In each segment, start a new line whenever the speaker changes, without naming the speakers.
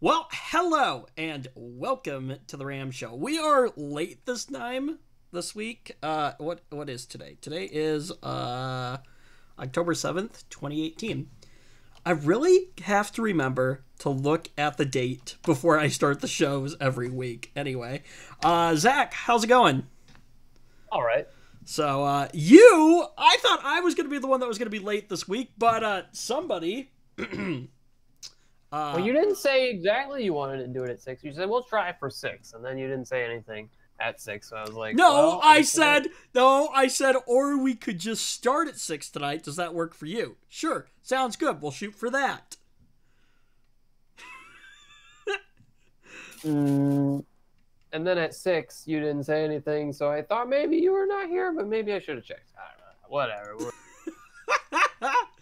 Well, hello and welcome to the Ram Show. We are late this week. What is today? Today is October 7th, 2018. I really have to remember to look at the date before I start the shows every week. Anyway, Zach, how's it going?
All right.
So, I thought I was going to be the one that was going to be late this week, but somebody
Well, you didn't say exactly you wanted to do it at 6. You said, we'll try for 6, and then you didn't say anything at 6, so I was like,
No,
well,
I said, or we could just start at 6 tonight. Does that work for you? Sure, sounds good. We'll shoot for that.
And then at 6, you didn't say anything, so I thought maybe you were not here, but maybe I should have checked. I don't know. Whatever.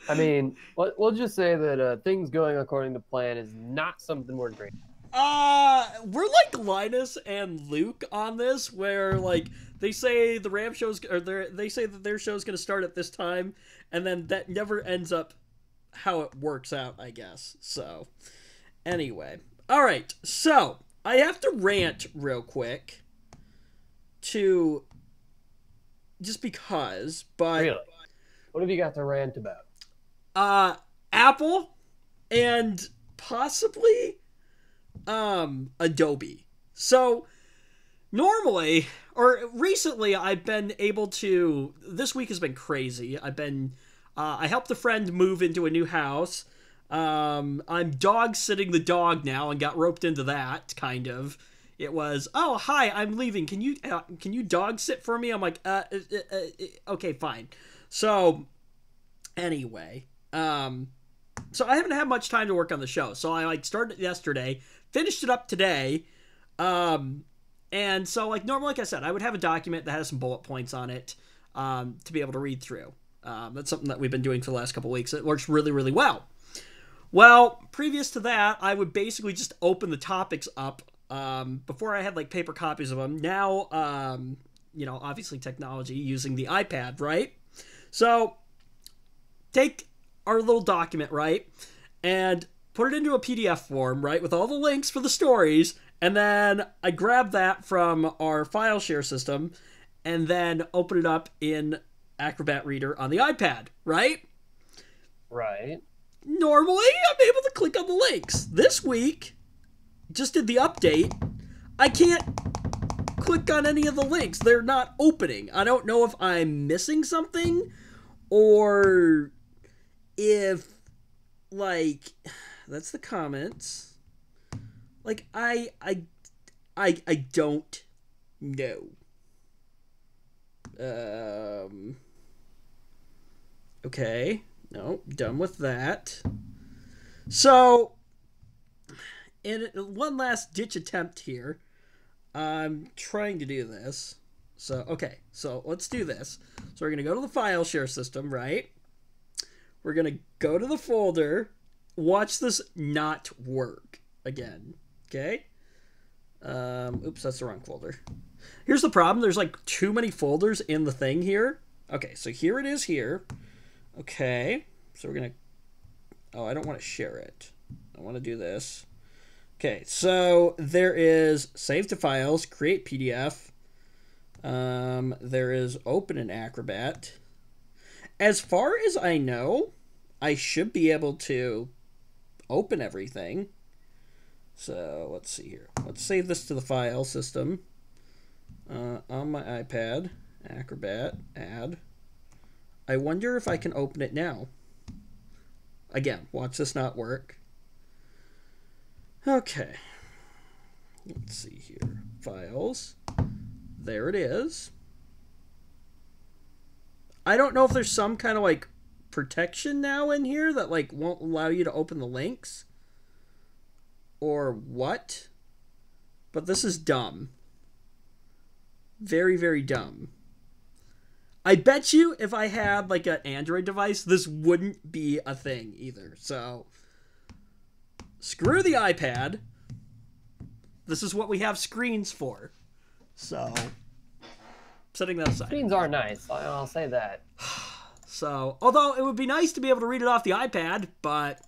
I mean, we'll just say that things going according to plan is not something we're great.
We're like Linus and Luke on this, where like they say the Ram show's or they say that their show's going to start at this time, and then that never ends up how it works out, I guess. So, anyway, all right. So I have to rant real quick, to just because, but
Really? What have you got to rant about?
Apple and possibly Adobe. So normally or recently I've been able to, this week has been crazy. I helped a friend move into a new house. I'm dog sitting the dog now and got roped into that, kind of. It was, oh, hi, I'm leaving. Can you dog sit for me? I'm like, okay, fine. So anyway, so I haven't had much time to work on the show. So I started yesterday, finished it up today. And so normally, like I said, I would have a document that has some bullet points on it, to be able to read through. That's something that we've been doing for the last couple of weeks. It works really, really well. Well, previous to that, I would basically just open the topics up. Before I had paper copies of them. Now, obviously technology using the iPad, right? So take our little document, right, and put it into a PDF form, right, with all the links for the stories, and then I grab that from our file share system and then open it up in Acrobat Reader on the iPad, right?
Right.
Normally, I'm able to click on the links. This week, just did the update, I can't click on any of the links. They're not opening. I don't know if I'm missing something or if, that's the comments. I don't know. Okay. No, done with that. So, in one last ditch attempt here, I'm trying to do this. So, okay, so let's do this. So we're going to go to the file share system, right? We're going to go to the folder, watch this not work again, okay? Oops, that's the wrong folder. Here's the problem. There's too many folders in the thing here. Okay, so here it is here. Okay, so we're going to... Oh, I don't want to share it. I want to do this. Okay, so there is save to files, create PDF. There is open in Acrobat. As far as I know, I should be able to open everything. So let's see here. Let's save this to the file system. On my iPad, Acrobat, add. I wonder if I can open it now. Again, watch this not work. Okay. Let's see here. Files. There it is. I don't know if there's some kind of protection now in here that won't allow you to open the links. Or what? But this is dumb. Very, very dumb. I bet you if I had an Android device, this wouldn't be a thing either. So screw the iPad. This is what we have screens for. So, setting that aside.
Screens are nice. I'll say that.
So, although it would be nice to be able to read it off the iPad, but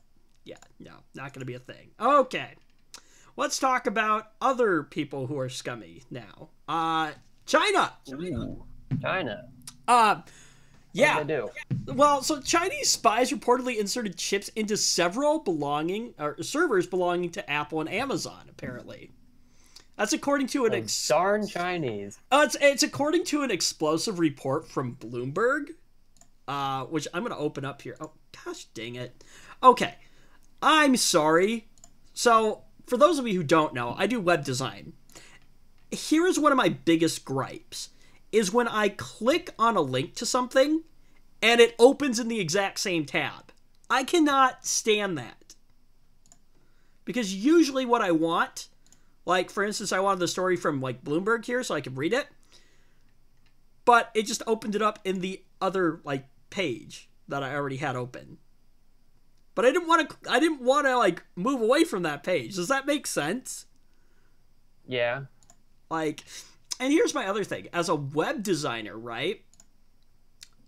yeah, no, not going to be a thing. Okay. let's talk about other people who are scummy now. China.
Ooh, China.
Yeah.
What do they do?
Well, so Chinese spies reportedly inserted chips into several servers belonging to Apple and Amazon, apparently. That's according to an
darn Chinese.
It's according to an explosive report from Bloomberg, which I'm going to open up here. Oh, gosh dang it. Okay. I'm sorry. So, for those of you who don't know, I do web design. Here is one of my biggest gripes, is when I click on a link to something and it opens in the exact same tab. I cannot stand that. Because usually what I want, like for instance, I wanted the story from like Bloomberg here so I could read it, but it just opened it up in the other like page that I already had open. But I didn't want to like move away from that page. Does that make sense?
Yeah.
Like, and here's my other thing. As a web designer, right?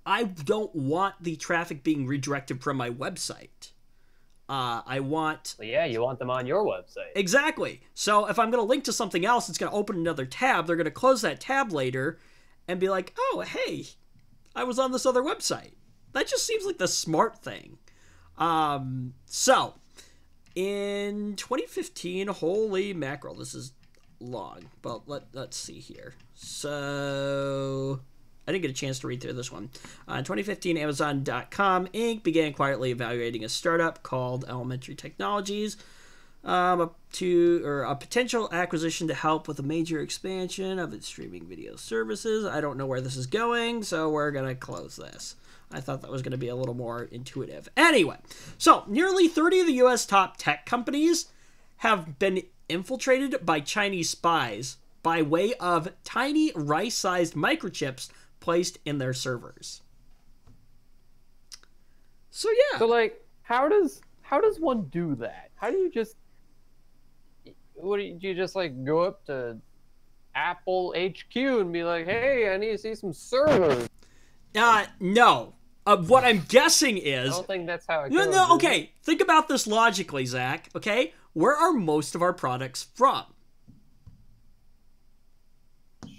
I don't want the traffic being redirected from my website. I want...
Well, yeah, you want them on your website.
Exactly. So if I'm going to link to something else, it's going to open another tab. They're going to close that tab later and be like, oh, hey, I was on this other website. That just seems like the smart thing. So, in 2015, holy mackerel, this is long, but let's see here. So, I didn't get a chance to read through this one. In 2015, Amazon.com Inc. began quietly evaluating a startup called Elementary Technologies, a potential acquisition to help with a major expansion of its streaming video services. I don't know where this is going, so we're going to close this. I thought that was going to be a little more intuitive. Anyway, so nearly 30 of the U.S. top tech companies have been infiltrated by Chinese spies by way of tiny rice-sized microchips placed in their servers. So yeah.
So like, how does one do that? How do you just? Do you just like go up to Apple HQ and be like, hey, I need to see some servers?
No. What I'm guessing is...
I don't think that's how it goes.
No, okay. Think about this logically, Zach, okay? Where are most of our products from?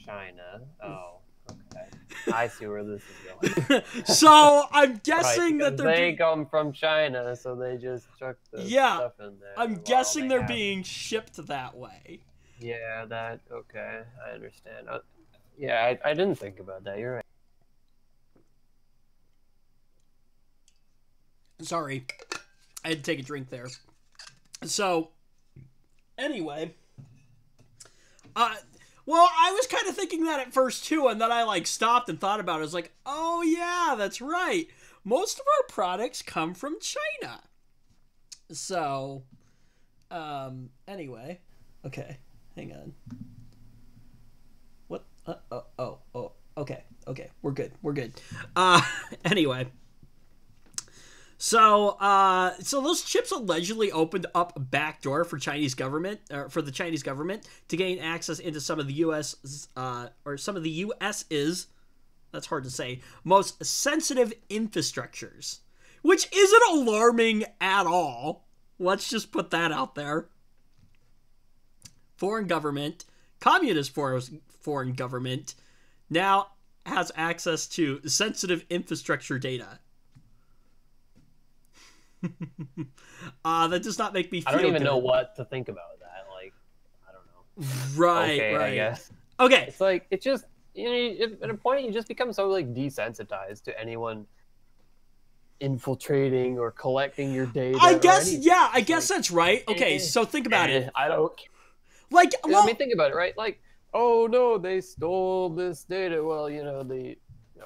China. Oh, okay. I see where this is going.
So, I'm guessing that
they come from China, so they just chuck the stuff in there.
I'm guessing they're being shipped that way.
Yeah, okay. I understand. Yeah, I didn't think about that. You're right.
Sorry, I had to take a drink there. So, anyway, well, I was kind of thinking that at first too, and then I like stopped and thought about it. I was like, oh yeah, that's right. Most of our products come from China. So, anyway, okay, hang on. What? Okay, we're good. Anyway. So those chips allegedly opened up a backdoor for the Chinese government to gain access into some of the U.S.'s that's hard to say, most sensitive infrastructures, which isn't alarming at all. Let's just put that out there. Foreign government, communist foreign government, now has access to sensitive infrastructure data. That does not make me feel
I don't even
good.
know what to think about that. Like, I don't know.
Right,
okay,
right.
I guess.
Okay.
It's like, it just, at a point you just become so like desensitized to anyone infiltrating or collecting your data.
I guess that's right. Okay, so think about it.
I don't.
Like, well,
I mean, think about it, right? Like, oh no, they stole this data. Well,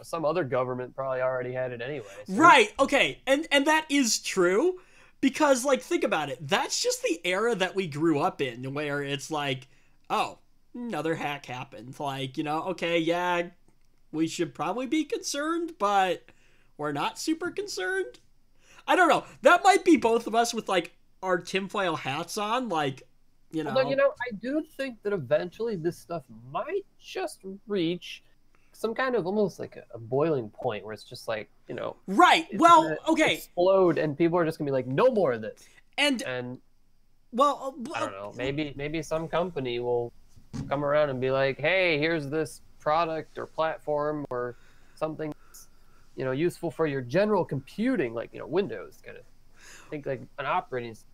some other government probably already had it anyway. So.
Right, okay, and that is true, because, like, think about it. That's just the era that we grew up in, where it's like, oh, another hack happened. Like, okay, yeah, we should probably be concerned, but we're not super concerned. I don't know. That might be both of us with, like, our tinfoil hats on, like,
Although, I do think that eventually this stuff might just reach some kind of almost like a boiling point where it's just like,
Right. Well, okay.
Explode, and people are just gonna be like, no more of this.
And Well,
I don't know. Maybe some company will come around and be like, "Hey, here's this product or platform or something that's, useful for your general computing, like Windows kind of think like an operating system,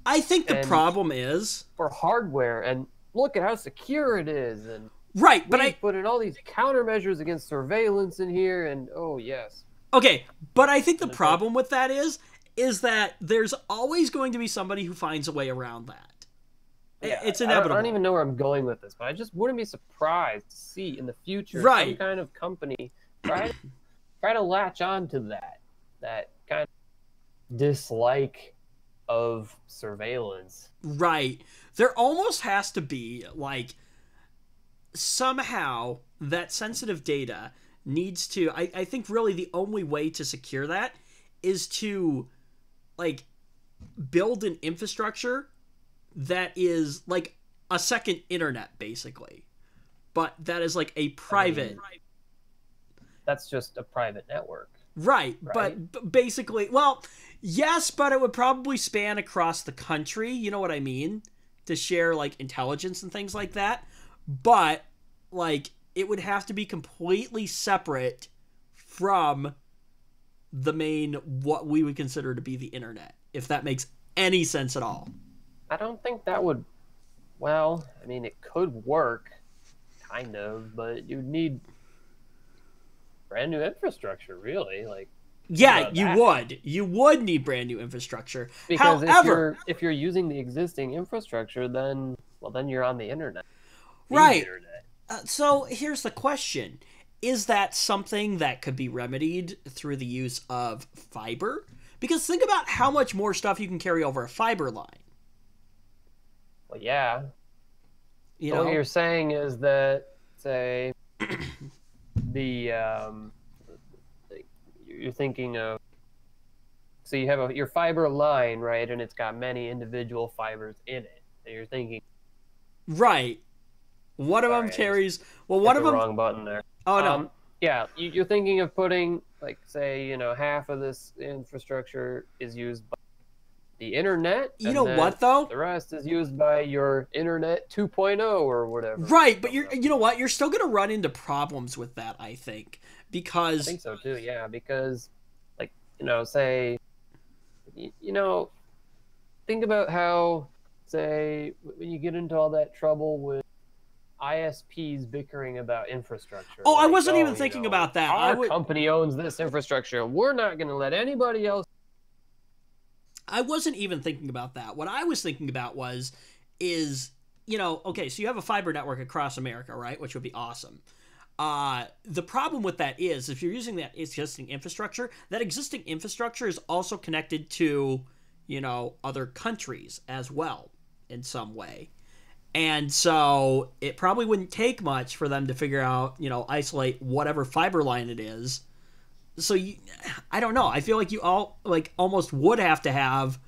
I think the
and
problem is
for hardware, and look at how secure it is, and
right, but
we put in all these countermeasures against surveillance in here, and oh yes,
okay, but I think the problem with that is that there's always going to be somebody who finds a way around that.
yeah,
It's inevitable.
I don't even know where I'm going with this, but I just wouldn't be surprised to see in the future
Right.
some kind of company try to latch on to that kind of dislike of surveillance.
Right. There almost has to be, like, somehow that sensitive data needs to, I think really the only way to secure that is to, like, build an infrastructure that is like a second internet, basically, but that is like a private.
That's just a private network.
Right? But basically, well, yes, but it would probably span across the country, you know what I mean? To share, like, intelligence and things like that. But, like, it would have to be completely separate from the main, what we would consider to be the internet, if that makes any sense at all.
I don't think that would, well, I mean, it could work, kind of, but you'd need brand new infrastructure, really. Like,
yeah, you would need brand new infrastructure.
Because
however,
if you're using the existing infrastructure, then you're on the internet.
Right. So here's the question: is that something that could be remedied through the use of fiber? Because think about how much more stuff you can carry over a fiber line.
Well, yeah. What you're saying is that, say, you're thinking of, so you have your fiber line, right, and it's got many individual fibers in it. And you're thinking,
right? One of them carries. Well, one of them.
Wrong button there.
Oh no.
Yeah, you're thinking of putting, like, say, half of this infrastructure is used by the internet.
You know what, though?
The rest is used by your internet 2.0 or whatever.
Right, but you know what? You're still going to run into problems with that, I think, because
I think so too. Yeah, because, like, say, think about how, say, when you get into all that trouble with ISPs bickering about infrastructure.
Oh, like, I wasn't even thinking about that.
Our company owns this infrastructure. We're not going to let anybody else.
I wasn't even thinking about that. What I was thinking about is, okay, so you have a fiber network across America, right? Which would be awesome. The problem with that is, if you're using that existing infrastructure, that existing infrastructure is also connected to, other countries as well in some way. And so it probably wouldn't take much for them to figure out, isolate whatever fiber line it is. So I don't know. I feel like you almost would have to have,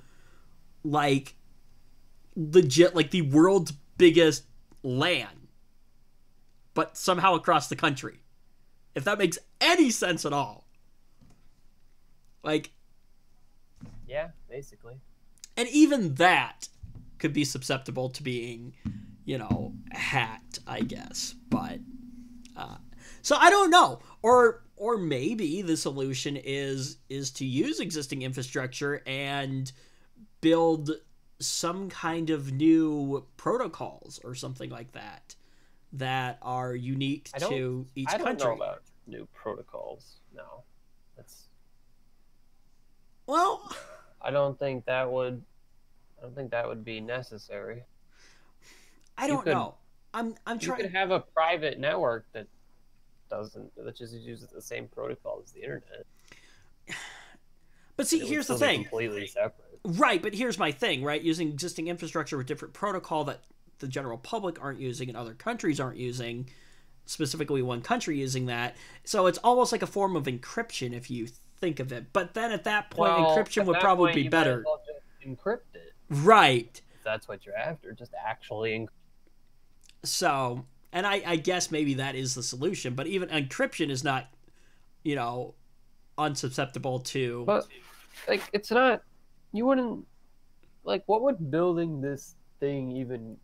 like, legit, like, the world's biggest LAN, but somehow across the country. If that makes any sense at all. Like,
yeah, basically.
And even that could be susceptible to being, hacked, I guess. But, so I don't know. Or maybe the solution is to use existing infrastructure and build some kind of new protocols or something like that are unique to each country.
I don't know about new protocols. No,
well,
I don't think that would be necessary.
I don't know. I'm trying.
You could have a private network that just uses the same protocol as the internet.
But see, here's the thing.
Completely separate.
Right, but here's my thing, right? Using existing infrastructure with different protocol that the general public aren't using and other countries aren't using, specifically one country using that. So it's almost like a form of encryption if you think of it. But then at that point, encryption would probably be better.
Might as well just encrypt it.
Right.
If that's what you're after, just actually encrypt.
So, and I guess maybe that is the solution, but even encryption is not, unsusceptible to...
But, like, it's not... You wouldn't... like what would building this thing even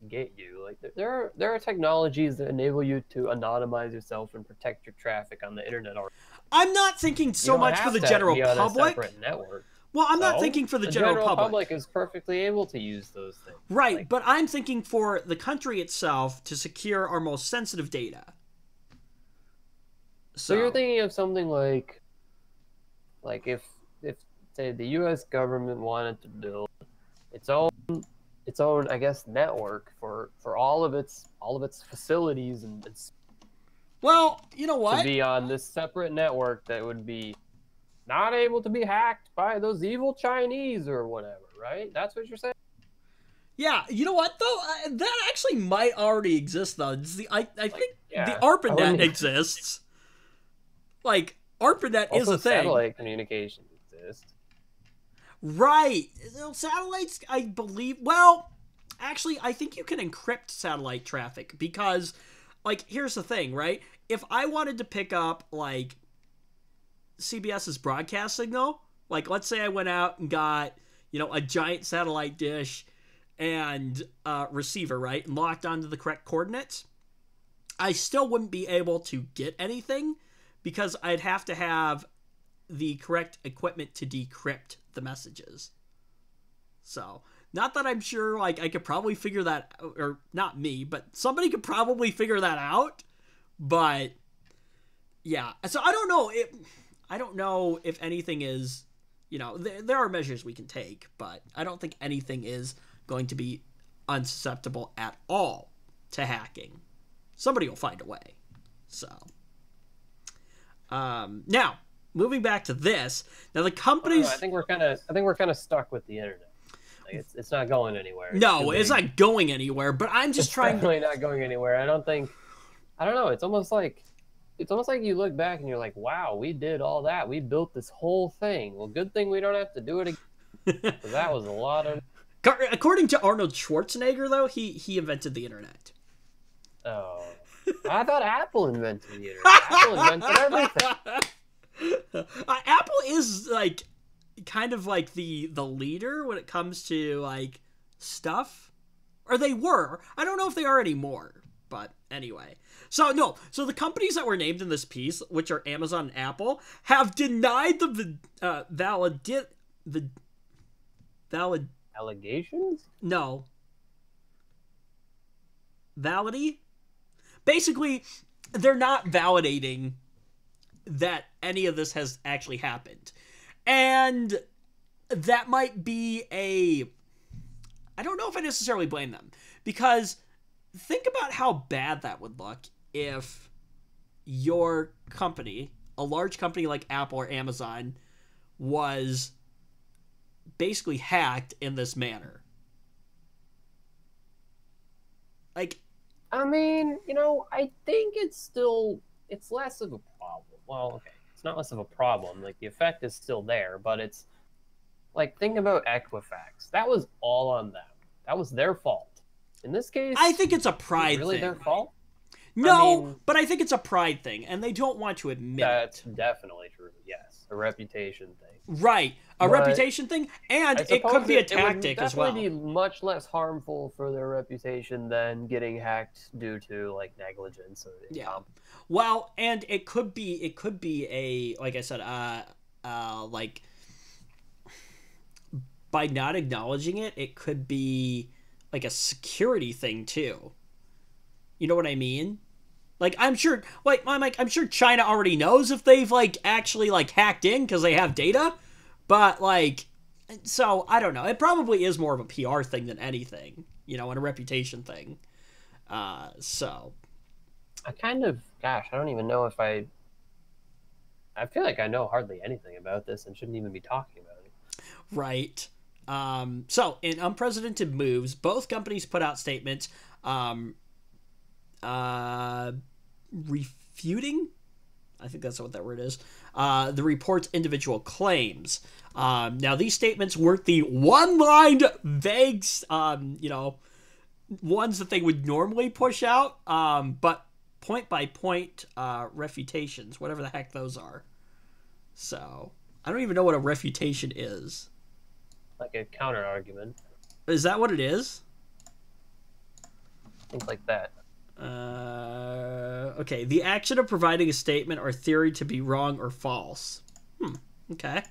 get you? Like there are technologies that enable you to anonymize yourself and protect your traffic on the internet already.
I'm not thinking so much for the general
be on a
public.
separate network.
Well, I'm not thinking for the general
public is perfectly able to use those things.
Right,
like,
but I'm thinking for the country itself to secure our most sensitive data.
So you're thinking of something like if say the U.S. government wanted to build its own I guess network for all of its facilities and
well, you know what?
To be on this separate network that would be not able to be hacked by those evil Chinese or whatever, right? That's what you're saying?
Yeah, you know what though? That actually might already exist though. I think the ARPANET exists. Like ARPANET is a thing.
Satellite communications exist.
Right. Satellites, I believe. Well, actually, I think you can encrypt satellite traffic because, like, here's the thing, right? If I wanted to pick up like CBS's broadcast signal, like let's say I went out and got, you know, a giant satellite dish and receiver, right, and locked onto the correct coordinates, I still wouldn't be able to get anything because I'd have to have the correct equipment to decrypt the messages. So, not that I'm sure, like, I could probably figure that, or not me, but somebody could probably figure that out, but yeah, so I don't know if anything is, you know, there are measures we can take, but I don't think anything is going to be unsusceptible at all to hacking. Somebody will find a way. So, now moving back to this, now the companies.
I think we're kind of stuck with the internet. Like it's not going anywhere.
No, it's not going anywhere. But I'm just trying.
Definitely not going anywhere. I don't know. It's almost like you look back and you're like, wow, we did all that. We built this whole thing. Well, good thing we don't have to do it again. That was a lot of.
According to Arnold Schwarzenegger, though, he invented the internet.
Oh, I thought Apple invented the internet. Apple invented everything.
Apple is like kind of like the leader when it comes to like stuff, or they were. I don't know if they are anymore, but anyway. So the companies that were named in this piece, which are Amazon and Apple, have denied the
allegations?
No. Validity? Basically, they're not validating that any of this has actually happened. And that might be I don't know if I necessarily blame them. Because think about how bad that would look if your company, a large company like Apple or Amazon, was basically hacked in this manner. Like,
I mean, you know, I think it's less of a problem. Well, okay, it's not less of a problem. Like, the effect is still there, but it's like, think about Equifax. That was all on them. That was their fault. In this case,
I think it's a pride
really
thing.
Their fault?
No, but I think it's a pride thing, and they don't want to admit
that's
it.
Definitely true. Yes, a reputation thing.
Right, a reputation thing, and it could be a tactic as well.
It would definitely be much less harmful for their reputation than getting hacked due to like negligence or
Well, and it could be a, like I said, like by not acknowledging it, it could be like a security thing too. You know what I mean? Like, I'm sure China already knows if they've like actually like hacked in because they have data, but like, so I don't know. It probably is more of a PR thing than anything, you know, and a reputation thing. So
I don't even know if I feel like I know hardly anything about this and shouldn't even be talking about it.
Right. So in unprecedented moves, both companies put out statements, refuting, I think that's what that word is, the report's individual claims. Now these statements weren't the one-lined vague, you know, ones that they would normally push out, but point-by-point refutations, whatever the heck those are. So I don't even know what a refutation is.
like a counter argument,
Is that what it is?
things like that.
Okay. The action of providing a statement or theory to be wrong or false. Okay.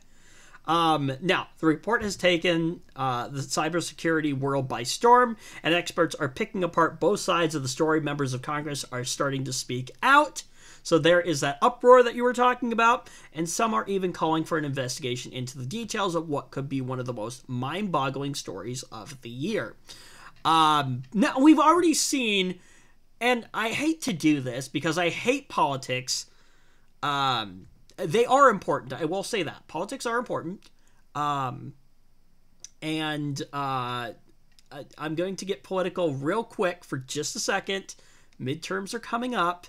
Now, the report has taken the cybersecurity world by storm, and experts are picking apart both sides of the story. Members of Congress are starting to speak out. So there is that uproar that you were talking about, and some are even calling for an investigation into the details of what could be one of the most mind-boggling stories of the year. Now, we've already seen, and I hate to do this because I hate politics. They are important. I will say that. Politics are important. I'm going to get political real quick for just a second. Midterms are coming up.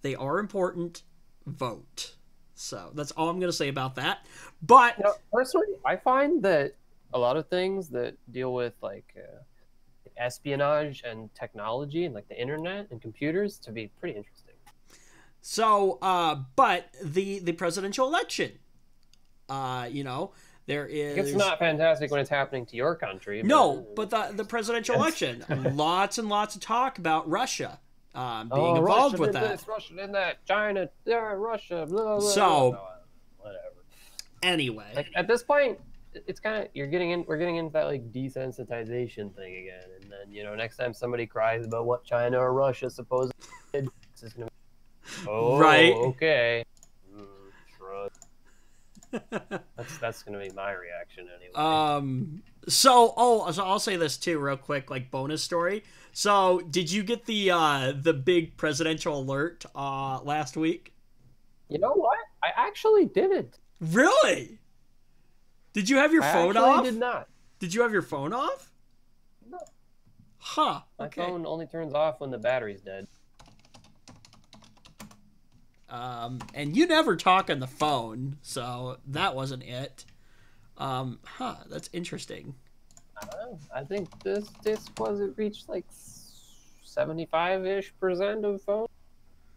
They are important. Vote. So that's all I'm going to say about that. But
personally, I find that a lot of things that deal with like espionage and technology and like the internet and computers to be pretty interesting.
So, but the presidential election, there is.
It's not fantastic when it's happening to your country.
No, but the presidential election, lots and lots of talk about Russia being involved with that.
This, Russia did that. China, Russia. Blah, blah,
so,
blah, whatever.
Anyway,
like at this point, it's kind of we're getting into that like desensitization thing again, and then next time somebody cries about what China or Russia supposedly did, it's just gonna be,
right?
Okay. Shrug. That's gonna be my reaction anyway.
So I'll say this too, real quick, like bonus story. So, did you get the big presidential alert last week?
You know what? I actually didn't.
Really? Did you have your phone off?
I did not.
Did you have your phone off?
No.
Huh. Okay.
My phone only turns off when the battery's dead.
And you never talk on the phone, so that wasn't it. That's interesting.
I don't know. I think this wasn't reached like 75-ish% of phones.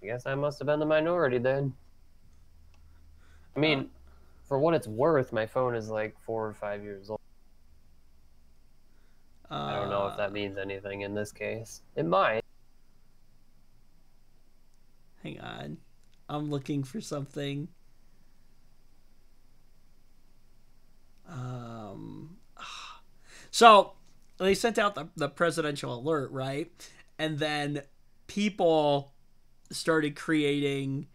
I guess I must have been the minority then. I mean, for what it's worth, my phone is like 4 or 5 years old. I don't know if that means anything in this case. It might.
Hang on. I'm looking for something. So they sent out the presidential alert, right? And then people started creating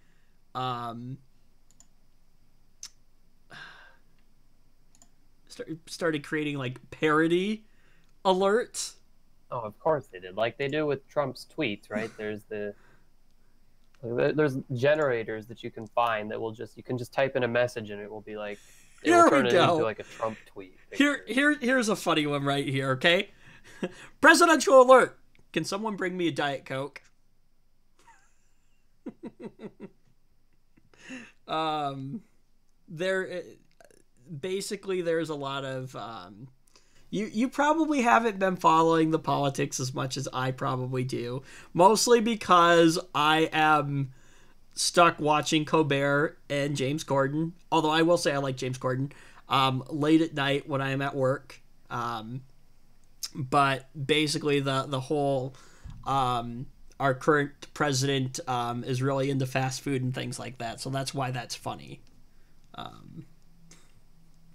started creating like parody alerts.
Oh, of course they did. Like they do with Trump's tweets, right? There's generators that you can find that you can just type in a message and it will be like
Here
turn
we
it
go.
into like a Trump tweet.
Here's a funny one right here, okay? Presidential alert. Can someone bring me a Diet Coke? There's a lot of you probably haven't been following the politics as much as I probably do, mostly because I am stuck watching Colbert and James Corden, although I will say I like James Corden, late at night when I am at work. But basically the whole our current president is really into fast food and things like that, so that's why that's funny.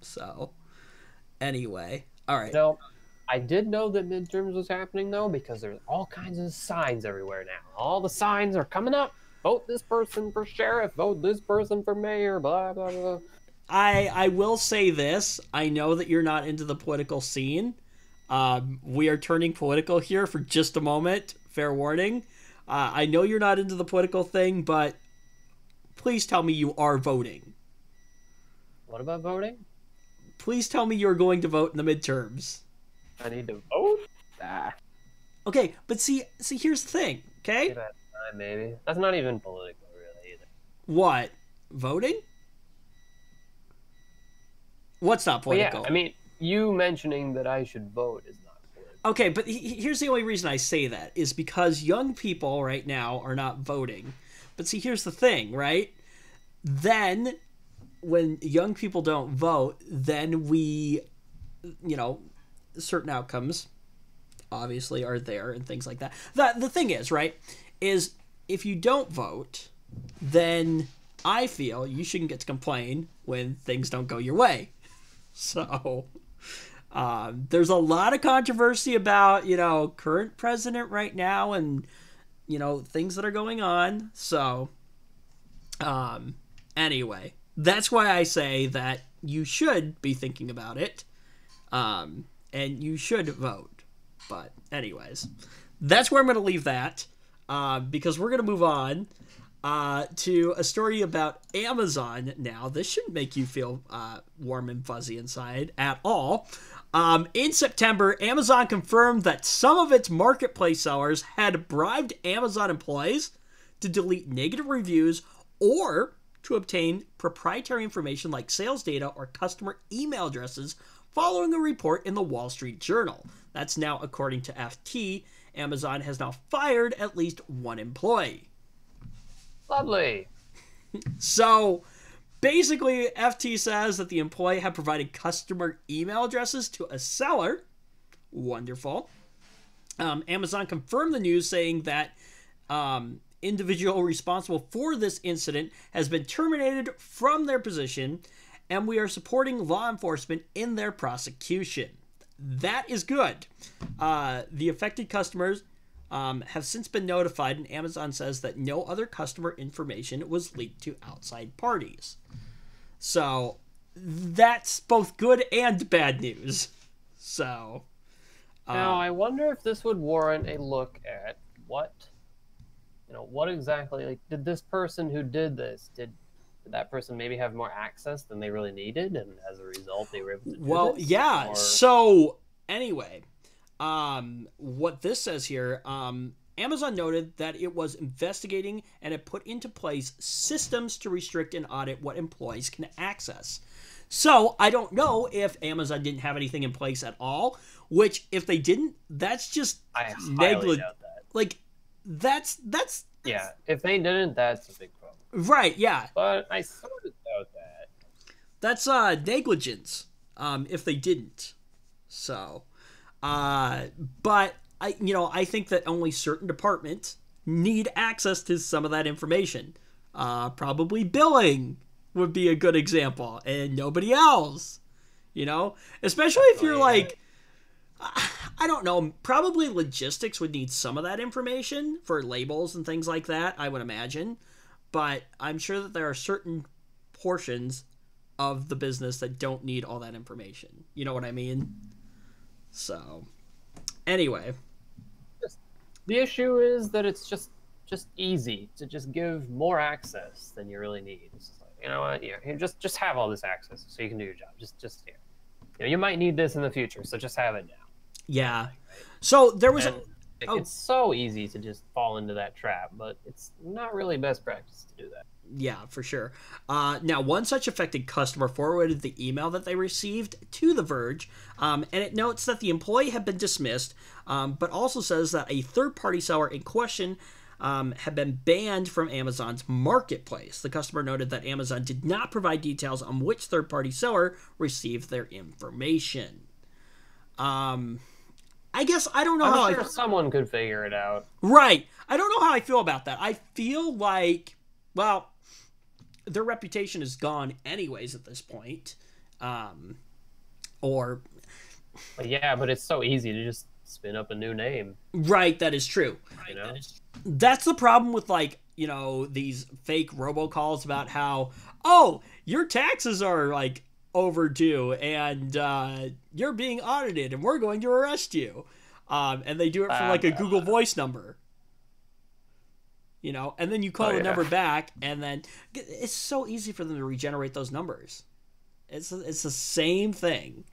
So anyway, all right.
I did know that midterms was happening though, because there's all kinds of signs everywhere now. All the signs are coming up. Vote this person for sheriff. Vote this person for mayor. Blah blah blah.
I will say this. I know that you're not into the political scene. We are turning political here for just a moment. Fair warning. I know you're not into the political thing, but please tell me you are voting.
What about voting?
Please tell me you're going to vote in the midterms.
I need to vote?
Okay, but see, here's the thing, okay?
Give that time, maybe. That's not even political, really, either.
What? Voting? What's not political?
Well, yeah, I mean, you mentioning that I should vote is not political.
Okay, but here's the only reason I say that is because young people right now are not voting. But see, here's the thing, right? Then when young people don't vote, then we you know, certain outcomes obviously are there and things like that. The thing is, right, is if you don't vote, then I feel you shouldn't get to complain when things don't go your way. So there's a lot of controversy about, current president right now and, things that are going on. So anyway, that's why I say that you should be thinking about it and you should vote. But anyways, that's where I'm going to leave that because we're going to move on to a story about Amazon now. This shouldn't make you feel warm and fuzzy inside at all. In September, Amazon confirmed that some of its marketplace sellers had bribed Amazon employees to delete negative reviews or to obtain proprietary information like sales data or customer email addresses following a report in the Wall Street Journal. That's now according to FT. Amazon has now fired at least one employee.
Lovely.
So basically, FT says that the employee had provided customer email addresses to a seller. Wonderful. Amazon confirmed the news, saying that individual responsible for this incident has been terminated from their position, and we are supporting law enforcement in their prosecution. That is good. The affected customers have since been notified, and Amazon says that no other customer information was leaked to outside parties. So that's both good and bad news. So
now I wonder if this would warrant a look at what exactly, did this person who did this, did that person maybe have more access than they really needed, and as a result they were able to do this?
Yeah. Or... So anyway, what this says here, Amazon noted that it was investigating and it put into place systems to restrict and audit what employees can access. So I don't know if Amazon didn't have anything in place at all, which if they didn't, that's just negligent. That's
yeah, if they didn't, that's a big problem.
Right, yeah.
But I sort of doubt that.
That's negligence, if they didn't. So, but I think that only certain departments need access to some of that information. Probably billing would be a good example, and nobody else. Especially if you're like, I don't know, probably logistics would need some of that information for labels and things like that, I would imagine. But I'm sure that there are certain portions of the business that don't need all that information. You know what I mean? So, anyway.
The issue is that it's just easy to just give more access than you really need. It's just like, you know what? Yeah, just have all this access so you can do your job. Just here. You might need this in the future, so just have it now.
Yeah. So there was
it's so easy to just fall into that trap, but it's not really best practice to do that.
Yeah, for sure. Now, one such affected customer forwarded the email that they received to The Verge, and it notes that the employee had been dismissed, but also says that a third-party seller in question had been banned from Amazon's marketplace. The customer noted that Amazon did not provide details on which third-party seller received their information. I guess I don't know how
I'm sure someone could figure it out.
Right. I don't know how I feel about that. I feel like, well, their reputation is gone anyways at this point. But
yeah, but it's so easy to just spin up a new name.
Right, that is true. That's the problem with, these fake robocalls about how, your taxes are, overdue and you're being audited and we're going to arrest you. And they do it from, a Google Voice number. And then you call the number back, and then it's so easy for them to regenerate those numbers. It's the same thing.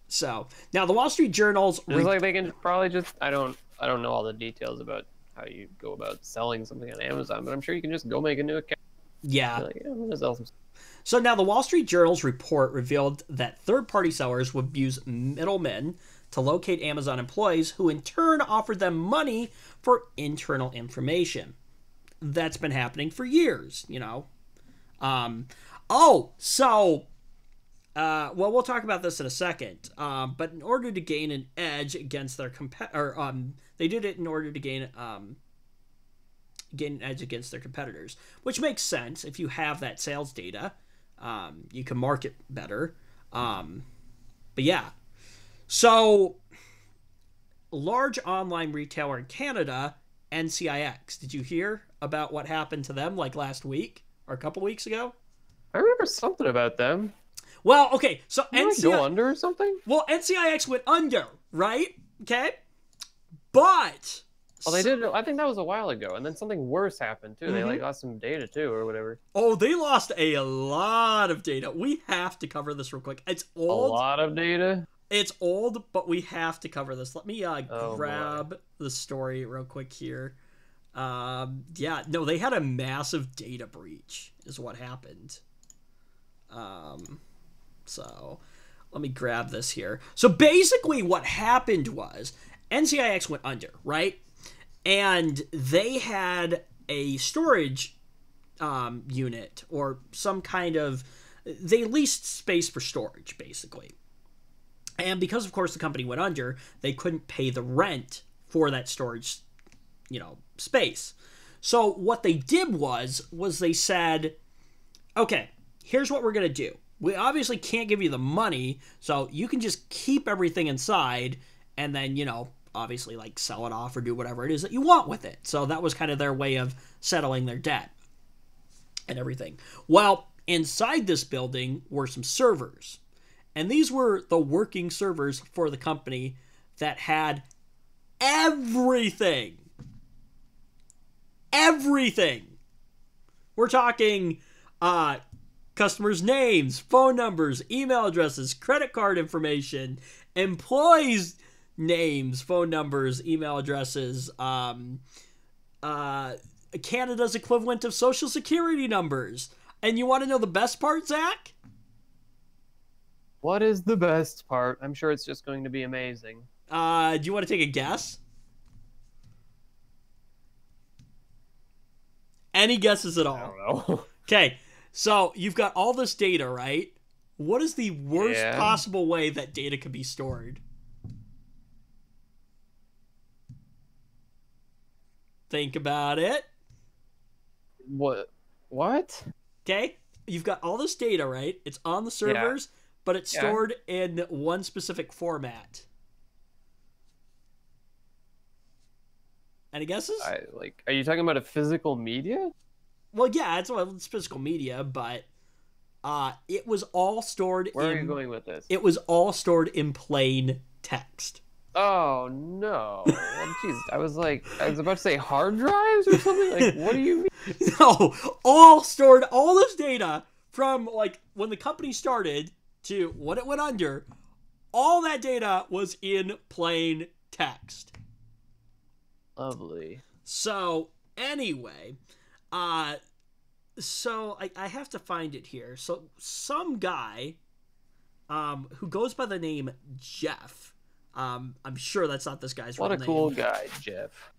So now the Wall Street Journal's
they can probably just I don't know all the details about how you go about selling something on Amazon, but I'm sure you can just go make a new account.
Yeah.
I'm gonna sell some.
So now the Wall Street Journal's report revealed that third-party sellers would use middlemen to locate Amazon employees who in turn offered them money for internal information. That's been happening for years, So well, we'll talk about this in a second. But in order to gain an edge against their they did it in order to gain an edge against their competitors, which makes sense. If you have that sales data, you can market better. But yeah, so large online retailer in Canada, NCIX. Did you hear about what happened to them like last week or a couple weeks ago?
I remember something about them.
Well, okay, so
Did they go under or something?
Well, NCIX went under, right? Okay, but
well, they did. I think that was a while ago, and then something worse happened too. They like lost some data too, or whatever.
Oh, they lost a lot of data. We have to cover this real quick. It's old.
A lot of data.
It's old, but we have to cover this. Let me grab the story real quick here. Yeah, no, they had a massive data breach, is what happened. So let me grab this here. So basically what happened was NCIX went under, right? And they had a storage unit or some kind of... They leased space for storage, basically. And because, of course, the company went under, they couldn't pay the rent for that storage, space. So what they did was they said, okay, here's what we're going to do. We obviously can't give you the money, so you can just keep everything inside and then, obviously like sell it off or do whatever it is that you want with it. So that was kind of their way of settling their debt and everything. Well, inside this building were some servers. And these were the working servers for the company that had everything. Everything. We're talking customers' names, phone numbers, email addresses, credit card information, employees' names, phone numbers, email addresses, Canada's equivalent of social security numbers. And you want to know the best part, Zach?
What is the best part? I'm sure it's just going to be amazing.
Do you want to take a guess? Any guesses at all?
I don't know.
Okay, so you've got all this data, right? What is the worst possible way that data could be stored? Think about it.
What?
Okay, you've got all this data, right? It's on the servers, but it's stored in one specific format. Any guesses?
Are you talking about a physical media?
Well, yeah, it's physical media, but it was all stored
Where are you going with this?
It was all stored in plain text.
Oh, no. Well, jeez, I was about to say hard drives or something? Like, what do you mean?
No, all this data from, like, when the company started to when it went under, all that data was in plain text.
Lovely.
So, anyway, so I have to find it here. So, some guy who goes by the name Jeff, I'm sure that's not this guy's real name.
What a cool guy, Jeff.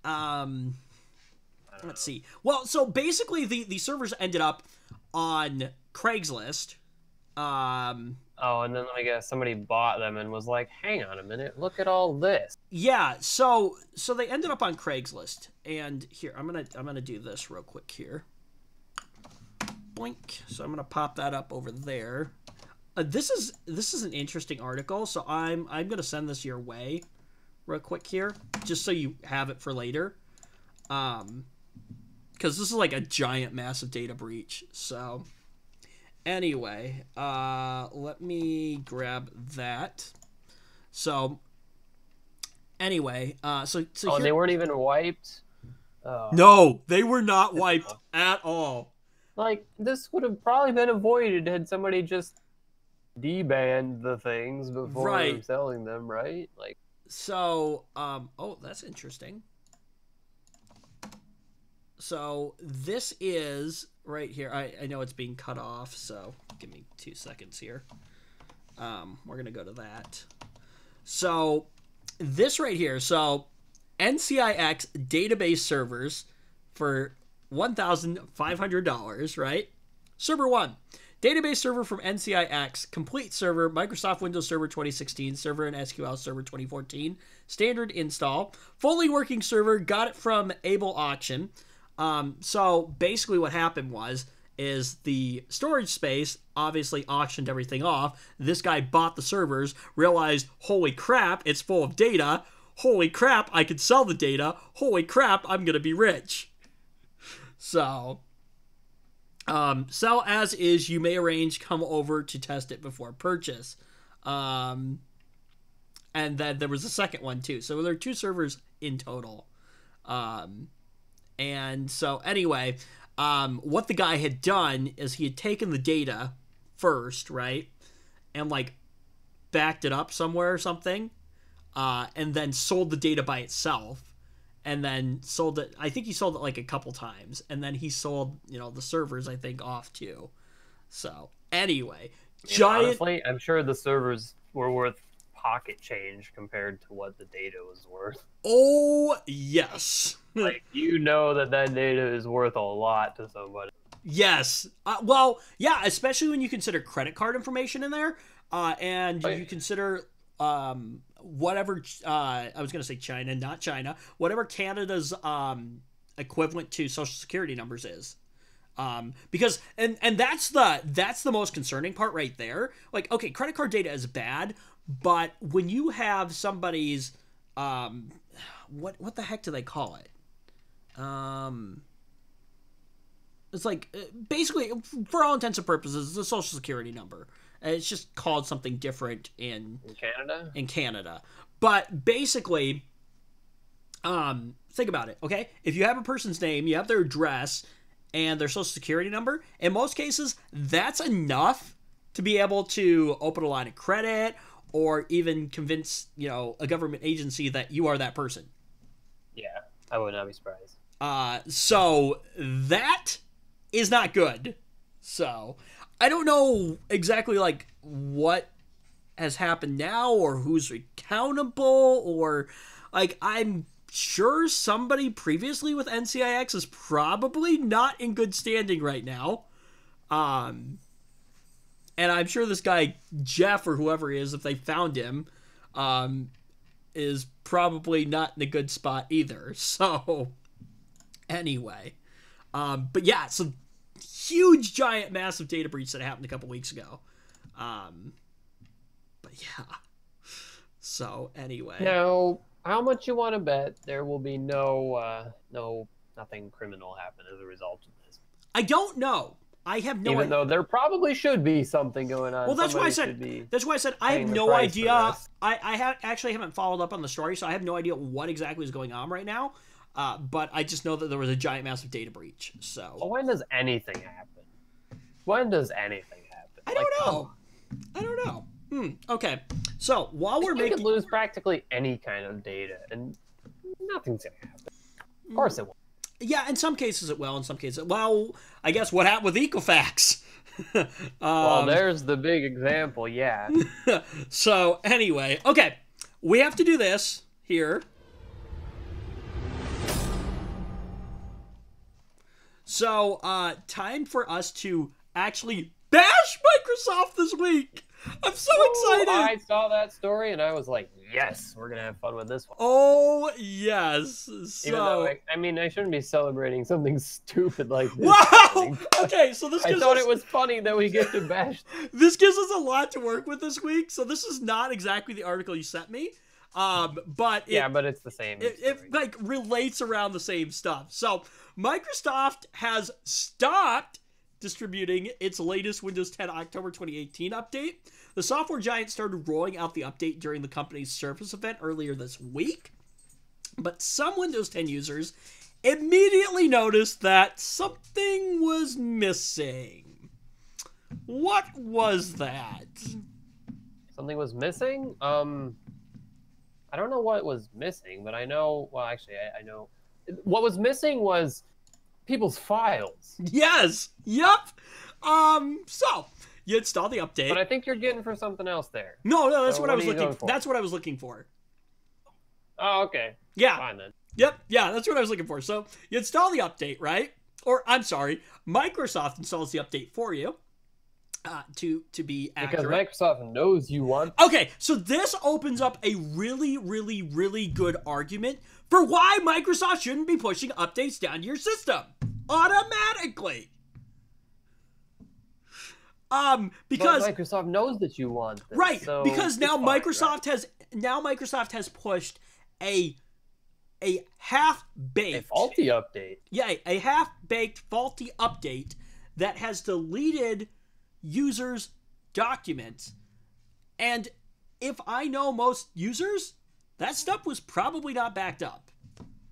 Let's see. Well, so basically the servers ended up on Craigslist.
Oh, and then I guess somebody bought them and was like, hang on a minute, look at all this.
Yeah, so they ended up on Craigslist. And here, I'm gonna do this real quick here. Blink. So I'm gonna pop that up over there. This is an interesting article, so I'm gonna send this your way real quick here, just so you have it for later. Because this is like a giant, massive data breach. So anyway, let me grab that. So anyway, so
oh, they weren't even wiped. Oh.
No, they were not wiped at all.
Like, this would have probably been avoided had somebody just debanned the things before selling them, right? Like,
so, oh, that's interesting. So this is right here. I know it's being cut off, so give me 2 seconds here. We're gonna go to that. So this right here. So NCIX database servers for $1,500, right? Server 1, Database server from NCIX, complete server, Microsoft Windows Server 2016, server and SQL Server 2014, standard install, fully working server, got it from Able Auction. So basically what happened is the storage space obviously auctioned everything off. This guy bought the servers, realized, holy crap, it's full of data. Holy crap, I could sell the data. Holy crap, I'm going to be rich. So, sell as is, you may arrange, come over to test it before purchase. And then there was a second one too. So there are 2 servers in total. And so anyway, what the guy had done is he had taken the data first, right? And like backed it up somewhere or something. And then sold the data by itself. And then sold it, I think he sold it like a couple times. And then he sold, the servers, I think, off too. So anyway,
honestly, I'm sure the servers were worth pocket change compared to what the data was worth.
Oh, yes.
Like, that data is worth a lot to somebody.
Yes. Well, yeah, especially when you consider credit card information in there. And you consider whatever, I was going to say China, not China, whatever Canada's equivalent to Social Security numbers is. Because, and that's the most concerning part right there. Like, okay, credit card data is bad, but when you have somebody's, what the heck do they call it? It's like, basically, for all intents and purposes, it's a Social Security number. It's just called something different in
Canada?
In Canada. But basically, think about it, okay? If you have a person's name, you have their address, and their Social Security number, in most cases, that's enough to be able to open a line of credit or even convince, a government agency that you are that person.
Yeah, I would not be surprised.
So that is not good. So I don't know exactly like what has happened now or who's accountable or like I'm sure somebody previously with NCIX is probably not in good standing right now. And I'm sure this guy Jeff or whoever he is, if they found him, is probably not in a good spot either. So anyway, but yeah, so huge, giant, massive data breach that happened a couple weeks ago. But yeah. So anyway.
Now, how much you want to bet there will be nothing criminal happen as a result of this?
I don't know. I have no idea.
Even though there probably should be something going on.
Well, that's why I said I have no idea. I actually haven't followed up on the story, so I have no idea what exactly is going on right now. But I just know that there was a giant, massive data breach. So.
Well, when does anything happen? When does anything happen?
I don't know. Okay. So while we're making,
you could lose practically any kind of data, and nothing's gonna happen. Of course it won't.
Yeah, in some cases it will. In some cases, well, I guess what happened with Equifax.
Well, there's the big example. Yeah.
So anyway, okay, we have to do this here. So, time for us to actually bash Microsoft this week. I'm so excited.
I saw that story and I was like, yes, we're going to have fun with this one.
Oh, yes. So...
Even though, I shouldn't be celebrating something stupid like this.
Wow! Okay, so this gives
I thought it was funny that we get to bash.
This gives us a lot to work with this week, so this is not exactly the article you sent me. But
it's the same.
It like relates around the same stuff. So Microsoft has stopped distributing its latest Windows 10 October 2018 update. The software giant started rolling out the update during the company's Surface event earlier this week. But some Windows 10 users immediately noticed that something was missing. What was that?
Something was missing? I don't know what was missing, but I know... Well, actually, I know... What was missing was people's files.
Yes! Yep! So, you install the update.
But I think you're getting for something else there.
No, that's what I was looking for. That's what I was looking for.
Oh, okay.
Yeah.
Fine, then.
Yep, yeah, that's what I was looking for. So, you install the update, right? Or, I'm sorry, Microsoft installs the update for you. to be
Because
accurate.
Microsoft knows you want.
Okay, so this opens up a really, really, really good argument for why Microsoft shouldn't be pushing updates down to your system automatically. Because
But Microsoft knows that you want this,
right,
so
because now
it's fine,
Microsoft has pushed a half-baked,
a faulty update.
yeah, a half-baked faulty update that has deleted users' documents. And if I know most users, that stuff was probably not backed up.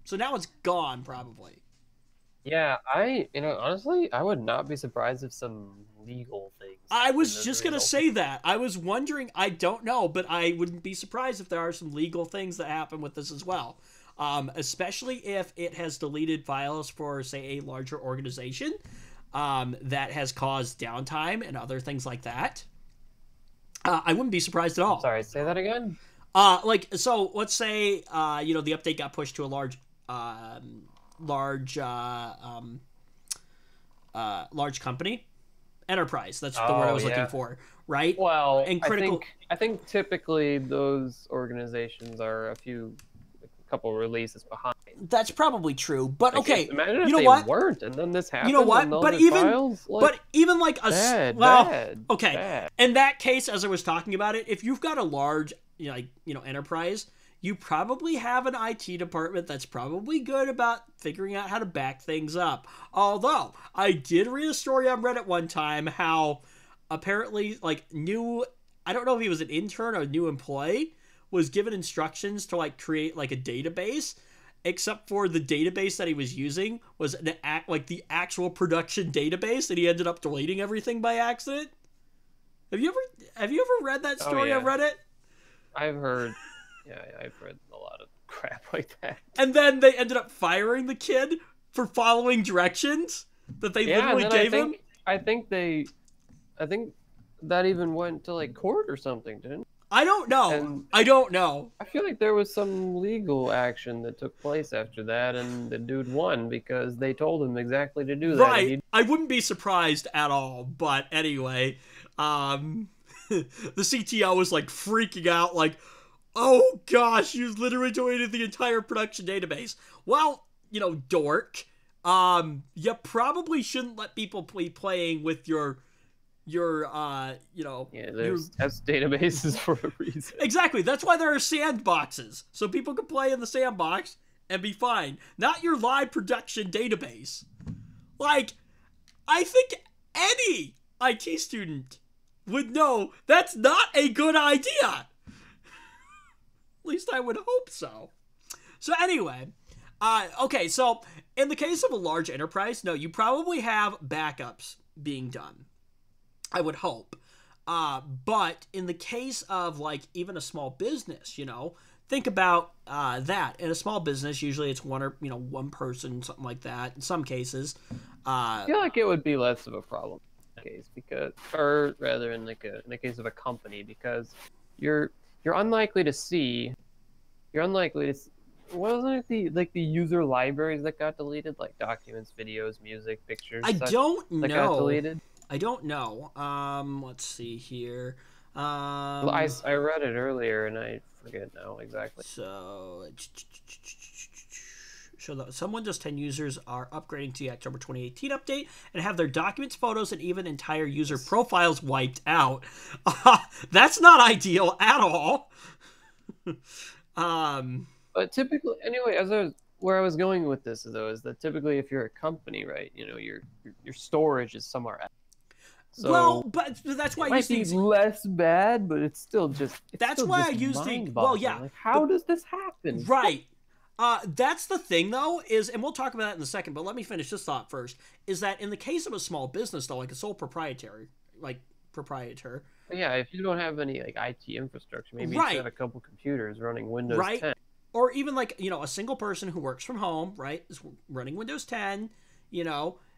So now it's gone, probably.
Yeah, honestly, I would not be surprised if some legal things.
I was
happen as
just
a
going to
result.
say that. I was wondering, I don't know, but I wouldn't be surprised if there are some legal things that happen with this as well. Especially if it has deleted files for, say, a larger organization that has caused downtime and other things like that. I wouldn't be surprised at all.
Sorry, say that again.
So let's say, the update got pushed to a large company, enterprise. That's the word I was looking for, right?
Well,
And critical.
I think typically those organizations are a couple releases behind.
That's probably true, but
Like,
okay.
imagine if
You know
they
what?
weren't, and then this happened.
You know what?
And all
But
their
even
files,
but even like a
bad,
well,
bad,
okay.
bad.
In that case, as I was talking about it, if you've got a large, enterprise, you probably have an IT department that's probably good about figuring out how to back things up. Although I did read a story on Reddit one time how apparently I don't know if he was an intern or a new employee, was given instructions to create a database, except for the database that he was using was the actual production database, and he ended up deleting everything by accident. Have you ever read that story on Reddit?
I've heard a lot of crap like that.
And then they ended up firing the kid for following directions that they literally gave him.
I think that even went to court or something, didn't it?
I don't know.
And
I don't know.
I feel like there was some legal action that took place after that, and the dude won because they told him exactly to do that.
Right. I wouldn't be surprised at all. But anyway, the CTO was freaking out, oh gosh, you literally deleted the entire production database. Well, dork. You probably shouldn't let people be playing with your
there's test databases for a reason.
Exactly. That's why there are sandboxes, so people can play in the sandbox and be fine. Not your live production database. I think any IT student would know that's not a good idea. At least I would hope so. So anyway, okay, so in the case of a large enterprise, no, you probably have backups being done. I would hope. But in the case of even a small business, think about that. In a small business, usually it's one person, something like that. In some cases,
I feel like it would be less of a problem in that case or rather in the case of a company, because you're unlikely to see. Wasn't it the user libraries that got deleted, like documents, videos, music, pictures?
I don't know.
That got deleted.
I don't know. Let's see here.
Well, I read it earlier and I forget now exactly.
So that some Windows 10 users are upgrading to the October 2018 update and have their documents, photos, and even entire user profiles wiped out. That's not ideal at all.
But typically, anyway, where I was going with this though is that typically if you're a company, right, your storage is somewhere else. So
well, but that's why
it might be less bad, but it's still just.
That's why I used the. Well, yeah.
How does this happen?
Right. That's the thing, though, and we'll talk about that in a second, but let me finish this thought first, is that in the case of a small business, though, like a sole proprietor.
Yeah, if you don't have any IT infrastructure, maybe you just have a couple computers running Windows 10.
Or even a single person who works from home, right, is running Windows 10,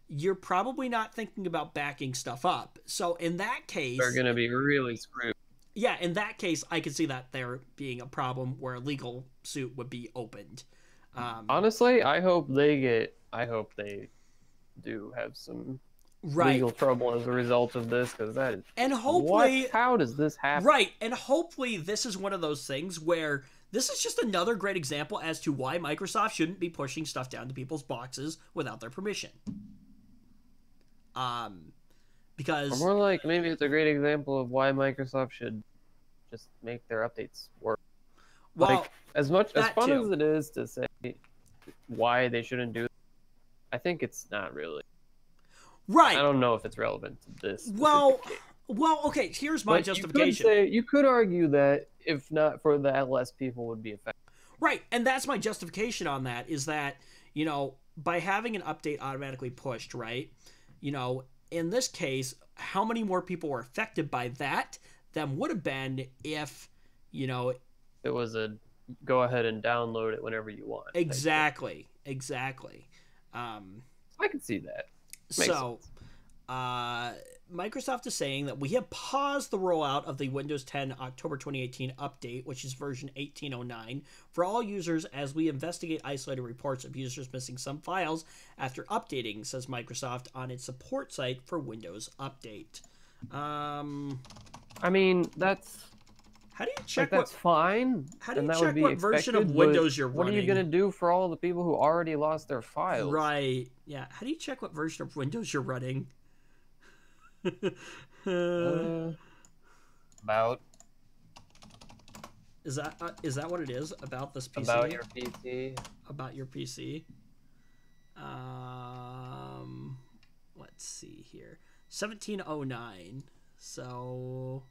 you're probably not thinking about backing stuff up. So in that case...
They're going to be really screwed.
Yeah, in that case, I could see that there being a problem where a legal suit would be opened.
Honestly, I hope they do have some
Right.
legal trouble as a result of this, because that is
And hopefully,
what? How does this happen?
right, and hopefully this is one of those things where this is just another great example as to why Microsoft shouldn't be pushing stuff down to people's boxes without their permission. Because
Or more like maybe it's a great example of why Microsoft should just make their updates work.
well,
Like as fun
too.
as it is to say why they shouldn't do it, I think it's not really. I
right.
don't know if it's relevant to this. specific
Well,
case.
okay, here's my
But
justification.
you could argue that if not for that, less people would be affected.
Right, and that's my justification on that is that, by having an update automatically pushed, right? In this case, how many more people were affected by that than would have been if,
It was a go ahead and download it whenever you want.
exactly.
I can see that. Makes
So,
sense.
Microsoft is saying that we have paused the rollout of the Windows 10 October 2018 update, which is version 1809, for all users as we investigate isolated reports of users missing some files after updating, says Microsoft on its support site for Windows Update.
I mean, that's
How do you check
that's fine.
How do
and
you
that
check
would be
what version of
expected, but
Windows you're
What are you
running?
gonna do for all the people who already lost their files?
Right. Yeah. How do you check what version of Windows you're running?
About
Is that what it is about this PC?
about your PC.
About your PC. Let's see here. 1709. So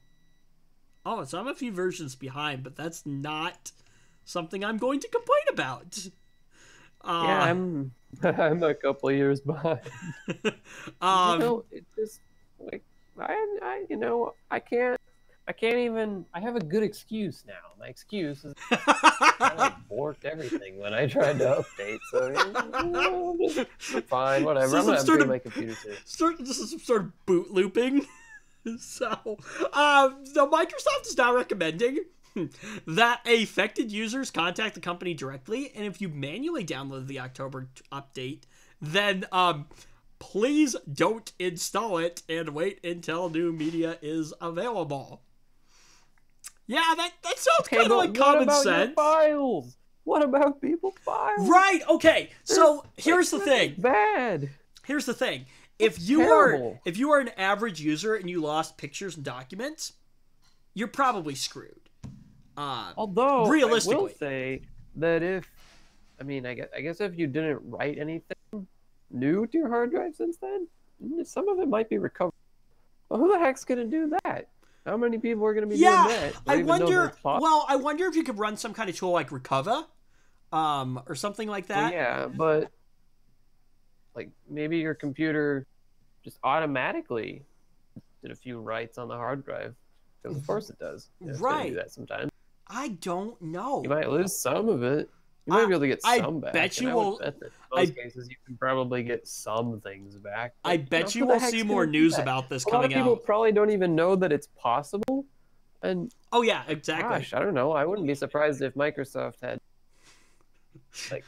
so I'm a few versions behind, but that's not something I'm going to complain about.
Yeah, I'm I'm a couple of years behind. It's just like I can't even. I have a good excuse now. My excuse is I borked everything when I tried to update. So fine, whatever.
So
I'm gonna
some sort
upgrade
of-
my computer too.
This is some sort of boot looping. So Microsoft is now recommending that affected users contact the company directly, and if you manually download the October update, then please don't install it and wait until new media is available. Yeah, that sounds kind of
but
like
what
common
about your
sense.
files? What about people's files?
Right, okay. So here's the thing.
Bad.
Here's the thing. If you
terrible.
are an average user and you lost pictures and documents, you're probably screwed.
Although I
realistically.
will say that I guess if you didn't write anything new to your hard drive since then, some of it might be recovered. But who the heck's gonna do that? How many people are gonna be doing that? Or
I
even know
wonder.
that's possible?
Well, I wonder if you could run some kind of tool like Recover, or something like that.
Well, yeah, but like maybe your computer just automatically did a few writes on the hard drive, because of course it does. It's gonna
Right.
do that sometimes.
I don't know.
You might lose some of it. You might be able to get
I
some back.
bet
and
you
I would
will-
bet that in most cases, you can probably get some things back.
I
but,
bet
who
you
the
will
heck's
see
gonna
more
do
news
that?
about this
A lot of
coming
people
out.
probably don't even know that it's possible. And
Oh yeah, exactly.
gosh, I don't know. I wouldn't be surprised if Microsoft had, like,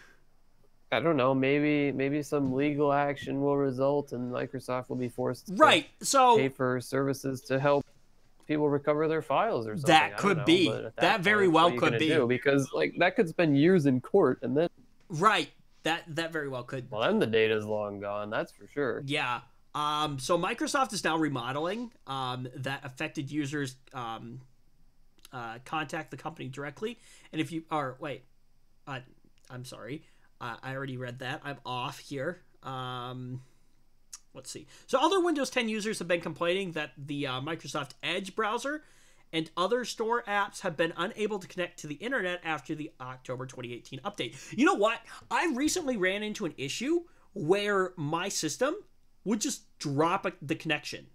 I don't know. Maybe some legal action will result, and Microsoft will be forced to
Right. So
pay for services to help people recover their files or something.
That
I don't
could
know,
be.
but at
That very
point,
well
what are you
could
gonna
be.
do? Because like that could spend years in court, and then
right. That very well could.
well, then the data's long gone. That's for sure.
Yeah. So Microsoft is now remodeling that affected users contact the company directly, and if you are I'm sorry, I already read that. I'm off here. Let's see. So other Windows 10 users have been complaining that the Microsoft Edge browser and other store apps have been unable to connect to the internet after the October 2018 update. You know what? I recently ran into an issue where my system would just drop the connection.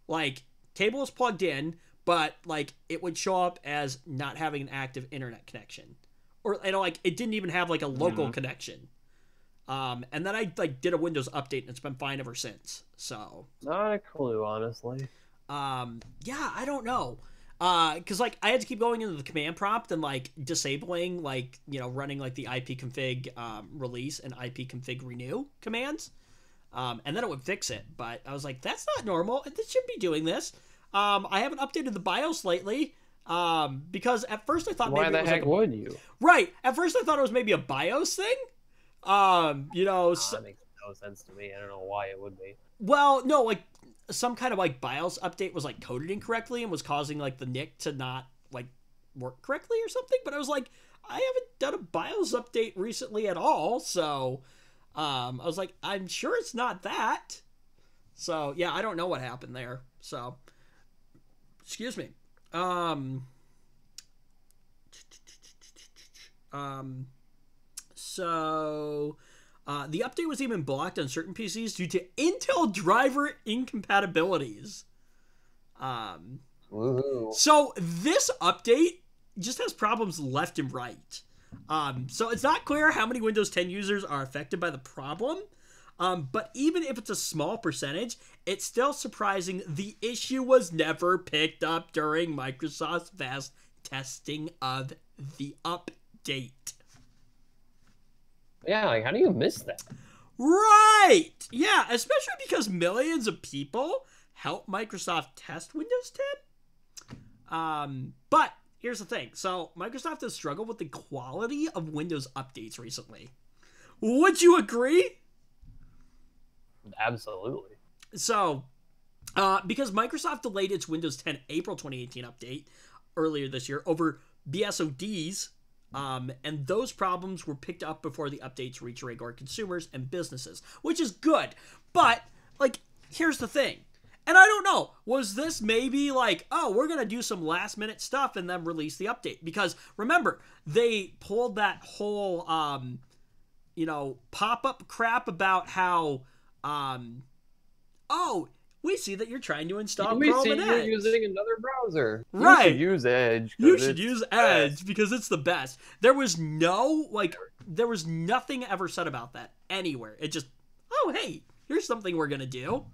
Like, cable is plugged in, but like it would show up as not having an active internet connection. Or like it didn't even have like a local connection. And then I like did a Windows update and it's been fine ever since. So
Not a clue, honestly.
yeah, I don't know. Because like I had to keep going into the command prompt and like disabling like running like the ipconfig release and ipconfig renew commands. And then it would fix it. But I was like, that's not normal. It shouldn't be doing this. I haven't updated the BIOS lately. Because at first I thought
Why
maybe
the
it was
heck
like
would you?
right. At first I thought it was maybe a BIOS thing. You know,
That makes no sense to me. I don't know why it would be.
well, no, like some kind of like BIOS update was like coded incorrectly and was causing like the NIC to not like work correctly or something. But I was like, I haven't done a BIOS update recently at all, so I was like, I'm sure it's not that. So yeah, I don't know what happened there. So excuse me. So the update was even blocked on certain PCs due to Intel driver incompatibilities.
Woohoo.
So this update just has problems left and right. So it's not clear how many Windows 10 users are affected by the problem. But even if it's a small percentage, it's still surprising the issue was never picked up during Microsoft's vast testing of the update.
Yeah, like how do you miss that?
Right! Yeah, especially because millions of people help Microsoft test Windows 10. But here's the thing. So Microsoft has struggled with the quality of Windows updates recently. Would you agree?
Absolutely.
So, because Microsoft delayed its Windows 10 April 2018 update earlier this year over BSODs, and those problems were picked up before the updates reached regular consumers and businesses, which is good. But, like, here's the thing. And I don't know, was this maybe like, oh, we're going to do some last minute stuff and then release the update? Because remember, they pulled that whole, pop-up crap about how, oh, we see that you're trying to install
We
Chrome
see
and
you're
Edge.
using another browser.
Right.
You should use Edge.
You should use Edge because it's the best. There was nothing ever said about that anywhere. It just, oh, hey, here's something we're going to do.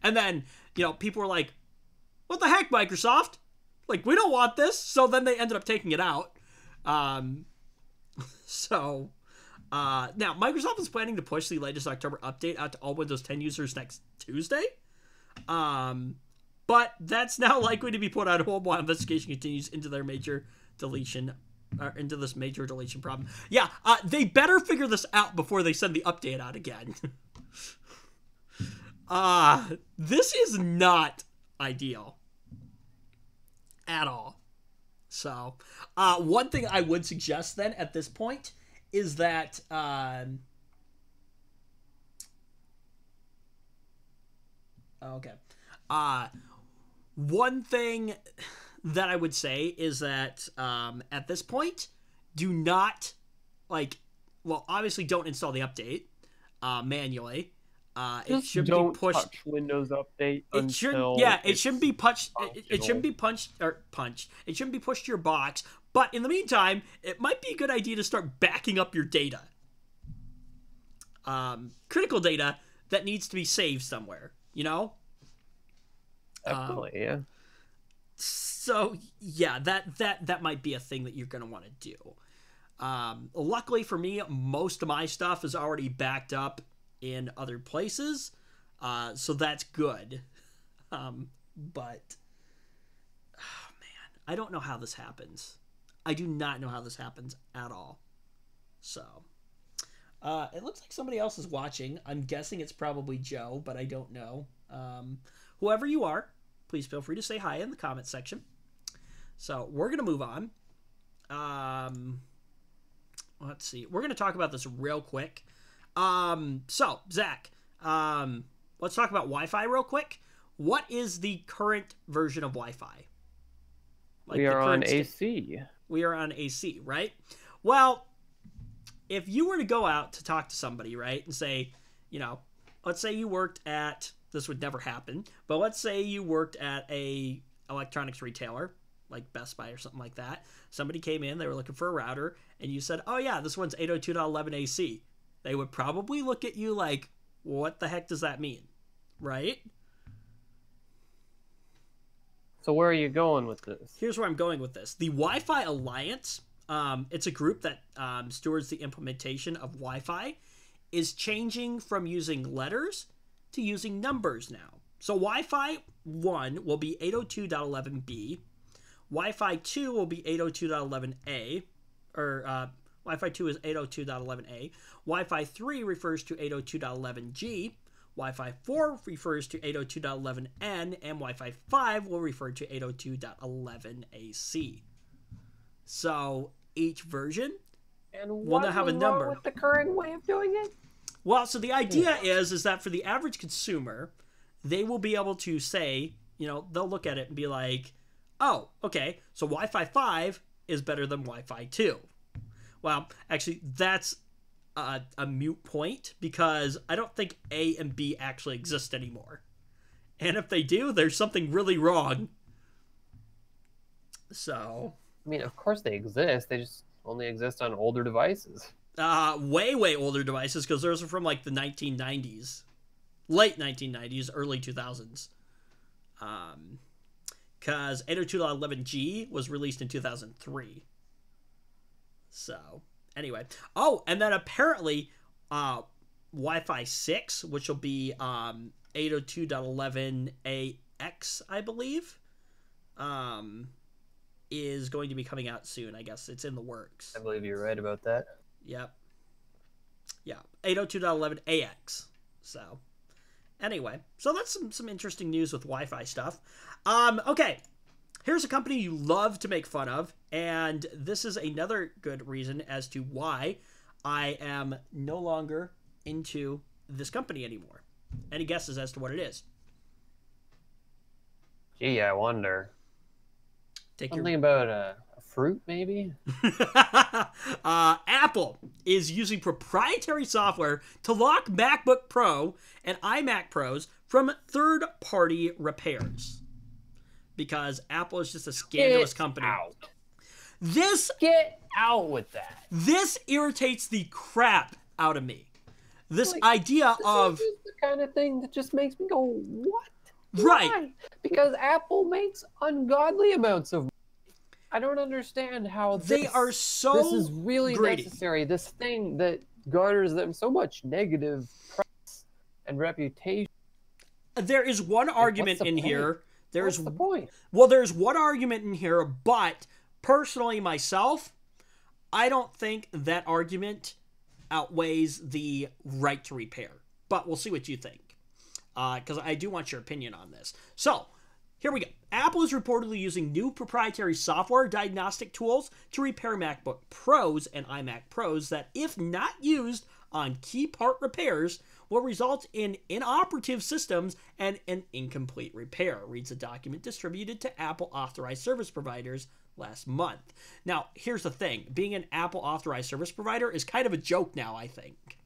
And then, people were like, what the heck, Microsoft? Like, we don't want this. So then they ended up taking it out. Now, Microsoft is planning to push the latest October update out to all Windows 10 users next Tuesday. But that's now likely to be put on hold while investigation continues into this major deletion problem. Yeah, they better figure this out before they send the update out again. This is not ideal at all. So, one thing I would suggest then at this point is that, one thing that I would say is that, at this point, do not, obviously don't install the update, manually. It should be pushed.
Touch Windows Update.
It shouldn't. Yeah, it shouldn't be punched. It shouldn't be punched. It shouldn't be pushed to your box. But in the meantime, it might be a good idea to start backing up your data. Critical data that needs to be saved somewhere.
Definitely, yeah.
So yeah, that might be a thing that you're gonna want to do. Luckily for me, most of my stuff is already backed up in other places, so that's good. But oh man, I don't know how this happens. I do not know how this happens at all. So it looks like somebody else is watching. I'm guessing it's probably Joe, but I don't know. Whoever you are, please feel free to say hi in the comment section. So we're gonna move on. Let's see. We're gonna talk about this real quick. So, Zach, let's talk about Wi-Fi real quick. What is the current version of Wi-Fi?
We are on AC.
We are on AC, right? Well, if you were to go out to talk to somebody, right, and say, let's say you worked at, this would never happen, but let's say you worked at a electronics retailer, like Best Buy or something like that. Somebody came in, they were looking for a router, and you said, oh yeah, this one's 802.11ac. They would probably look at you like, what the heck does that mean? Right?
So where are you going with this?
Here's where I'm going with this. The Wi-Fi Alliance, it's a group that stewards the implementation of Wi-Fi, is changing from using letters to using numbers now. So Wi-Fi 1 will be 802.11b. Wi-Fi 2 will be 802.11a, or Wi-Fi 2 is 802.11a. Wi-Fi 3 refers to 802.11g. Wi-Fi 4 refers to 802.11n, and Wi-Fi 5 will refer to 802.11ac. So each version will now have a number.
What's the current way of doing it?
Well, so the idea is that for the average consumer, they will be able to say, they'll look at it and be like, oh, okay, so Wi-Fi 5 is better than Wi-Fi 2. Well, actually, that's a moot point, because I don't think A and B actually exist anymore. And if they do, there's something really wrong. So...
I mean, of course they exist. They just only exist on older devices.
Way older devices, because those are from, like, the 1990s. Late 1990s, early 2000s. Because 802.11g was released in 2003. So, anyway. Oh, and then apparently, Wi-Fi 6, which will be 802.11ax, I believe, is going to be coming out soon. I guess it's in the works.
I believe you're right about that.
Yep. Yeah, 802.11ax. So, anyway. So that's some interesting news with Wi-Fi stuff. Okay. Here's a company you love to make fun of, and this is another good reason as to why I am no longer into this company anymore. Any guesses as to what it is?
Gee, I wonder. Something about a fruit, maybe?
Apple is using proprietary software to lock MacBook Pro and iMac Pros from third-party repairs. Because Apple is just a scandalous company.
Get out with that.
This irritates the crap out of me. This idea of...
This is the kind of thing that just makes me go, what?
Right.
Why? Because Apple makes ungodly amounts of money. I don't understand how
they are so
this is really
greedy.
Necessary. This thing that garners them so much negative press and reputation.
There is one argument in here.
What's the point?
Well, there's one argument in here, but personally myself, I don't think that argument outweighs the right to repair. But we'll see what you think, because I do want your opinion on this. So, here we go. Apple is reportedly using new proprietary software diagnostic tools to repair MacBook Pros and iMac Pros that, if not used on key part repairs, will result in inoperative systems and an incomplete repair, reads a document distributed to Apple authorized service providers last month. Now, here's the thing. Being an Apple authorized service provider is kind of a joke now, I think.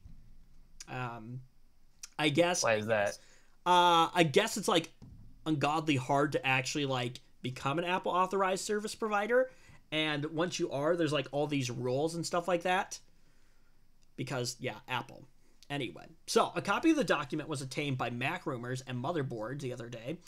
I guess...
Why is that?
I guess it's, like, ungodly hard to actually, like, become an Apple authorized service provider. And once you are, there's, like, all these rules and stuff like that. Because, yeah, Apple. Anyway, so a copy of the document was obtained by Mac Rumors and Motherboards the other day,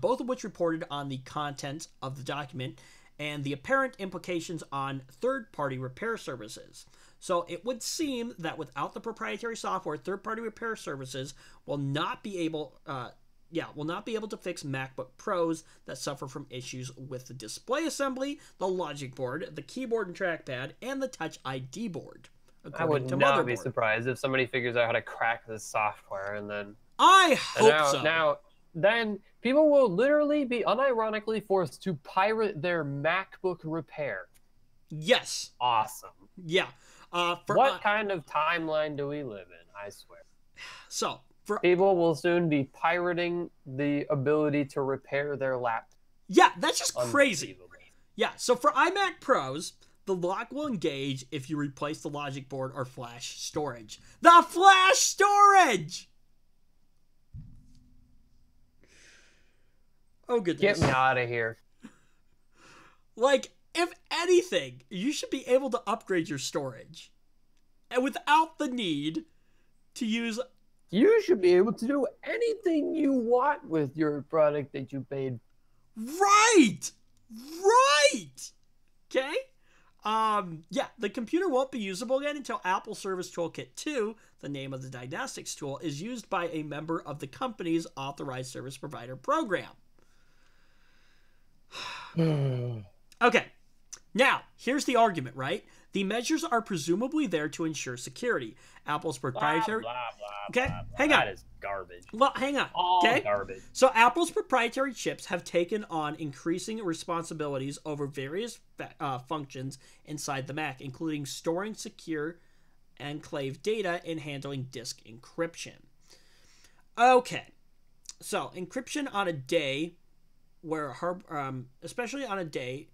both of which reported on the contents of the document and the apparent implications on third-party repair services. So it would seem that without the proprietary software, third-party repair services will not be able to fix MacBook Pros that suffer from issues with the display assembly, the logic board, the keyboard and trackpad, and the Touch ID board.
I would not be surprised if somebody figures out how to crack this software, and then
I hope so.
Now, then people will literally be unironically forced to pirate their MacBook repair.
Yes.
Awesome.
Yeah.
What kind of timeline do we live in? I swear.
So
people will soon be pirating the ability to repair their laptop.
Yeah, that's just crazy. Yeah. So for iMac Pros, the lock will engage if you replace the logic board or flash storage. The flash storage! Oh, goodness.
Get me out of here.
Like, if anything, you should be able to upgrade your storage. And without the need to use...
You should be able to do anything you want with your product that you paid.
Right! Right! Okay? Yeah, the computer won't be usable again until Apple Service Toolkit 2, the name of the diagnostics tool, is used by a member of the company's authorized service provider program. Okay, now, here's the argument, right? The measures are presumably there to ensure security. Apple's proprietary...
Blah, blah,
okay,
blah, blah.
hang on.
That is garbage.
Well, hang on.
All
Okay,
garbage.
so Apple's proprietary chips have taken on increasing responsibilities over various functions inside the Mac, including storing secure enclave data and handling disk encryption. Okay, so encryption on a day where, especially on a day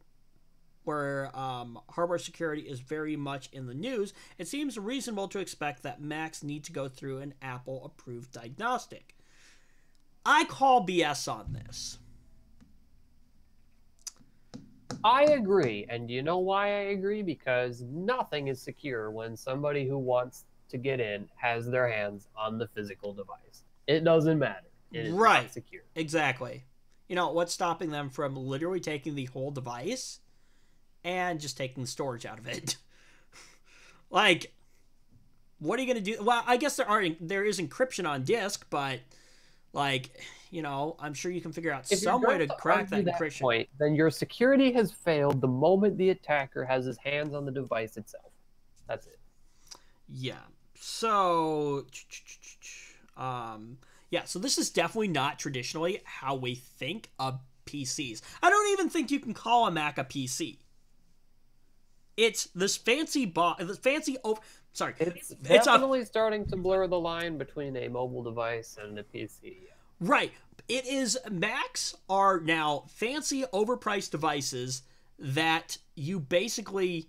where hardware security is very much in the news, it seems reasonable to expect that Macs need to go through an Apple-approved diagnostic. I call BS on this.
I agree, and you know why I agree? Because nothing is secure when somebody who wants to get in has their hands on the physical device. It doesn't matter. It is
Right.
not secure.
Exactly. You know, what's stopping them from literally taking the whole device and just taking the storage out of it? Like, what are you going to do? Well, I guess there is encryption on disk, but, like, you know, I'm sure you can figure out some way to crack that encryption.
Point, then your security has failed the moment the attacker has his hands on the device itself. That's it.
Yeah. So, yeah, so this is definitely not traditionally how we think of PCs. I don't even think you can call a Mac a PC. It's this fancy sorry.
It's definitely starting to blur the line between a mobile device and a PC.
Right. It is, Macs are now fancy overpriced devices that you basically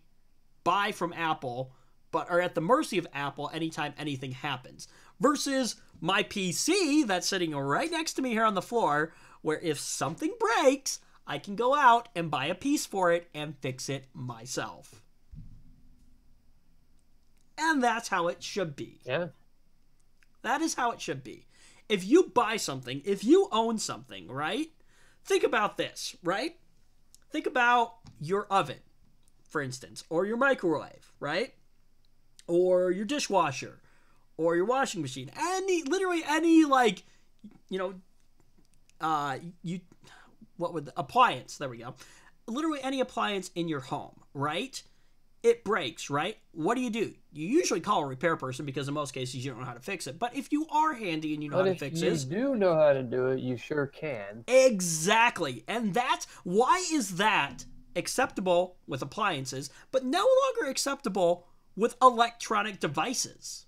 buy from Apple, but are at the mercy of Apple anytime anything happens. Versus my PC that's sitting right next to me here on the floor, where if something breaks, I can go out and buy a piece for it and fix it myself. And that's how it should be.
Yeah.
That is how it should be. If you buy something, if you own something, right? Think about this, right? Think about your oven, for instance, or your microwave, right? Or your dishwasher, or your washing machine. Literally any, like, you know, appliance, there we go. Literally any appliance in your home, right? It breaks, right? What do? You usually call a repair person because in most cases you don't know how to fix it. But if you are handy and you know how to fix it...
But if you do know how to do it, you sure can.
Exactly. And why is that acceptable with appliances, but no longer acceptable with electronic devices?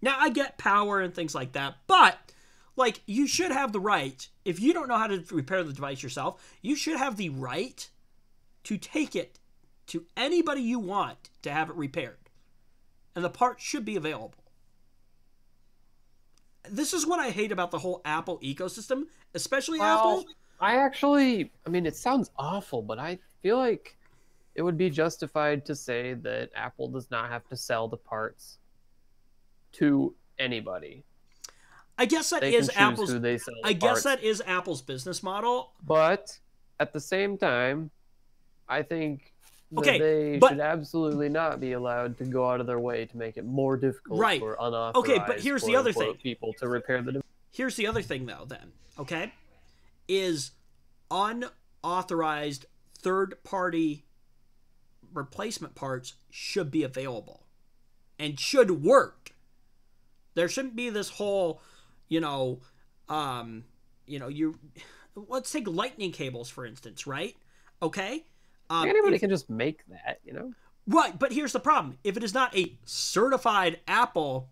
Now, I get power and things like that, but, like, you should have the right, if you don't know how to repair the device yourself, you should have the right to take it to anybody you want to have it repaired. And the parts should be available. This is what I hate about the whole Apple ecosystem, especially Apple.
I mean, it sounds awful, but I feel like it would be justified to say that Apple does not have to sell the parts to anybody.
I guess that is Apple's. I guess that is Apple's business model.
But at the same time, I think that they should absolutely not be allowed to go out of their way to make it more difficult for unauthorized.
Okay, but here's the other thing:
people to repair the device.
Here's the other thing, though. Then, okay, is unauthorized third-party replacement parts should be available and should work. There shouldn't be this whole, let's take lightning cables, for instance, right? Okay?
Anybody can just make that,
Right, but here's the problem. If it is not a certified Apple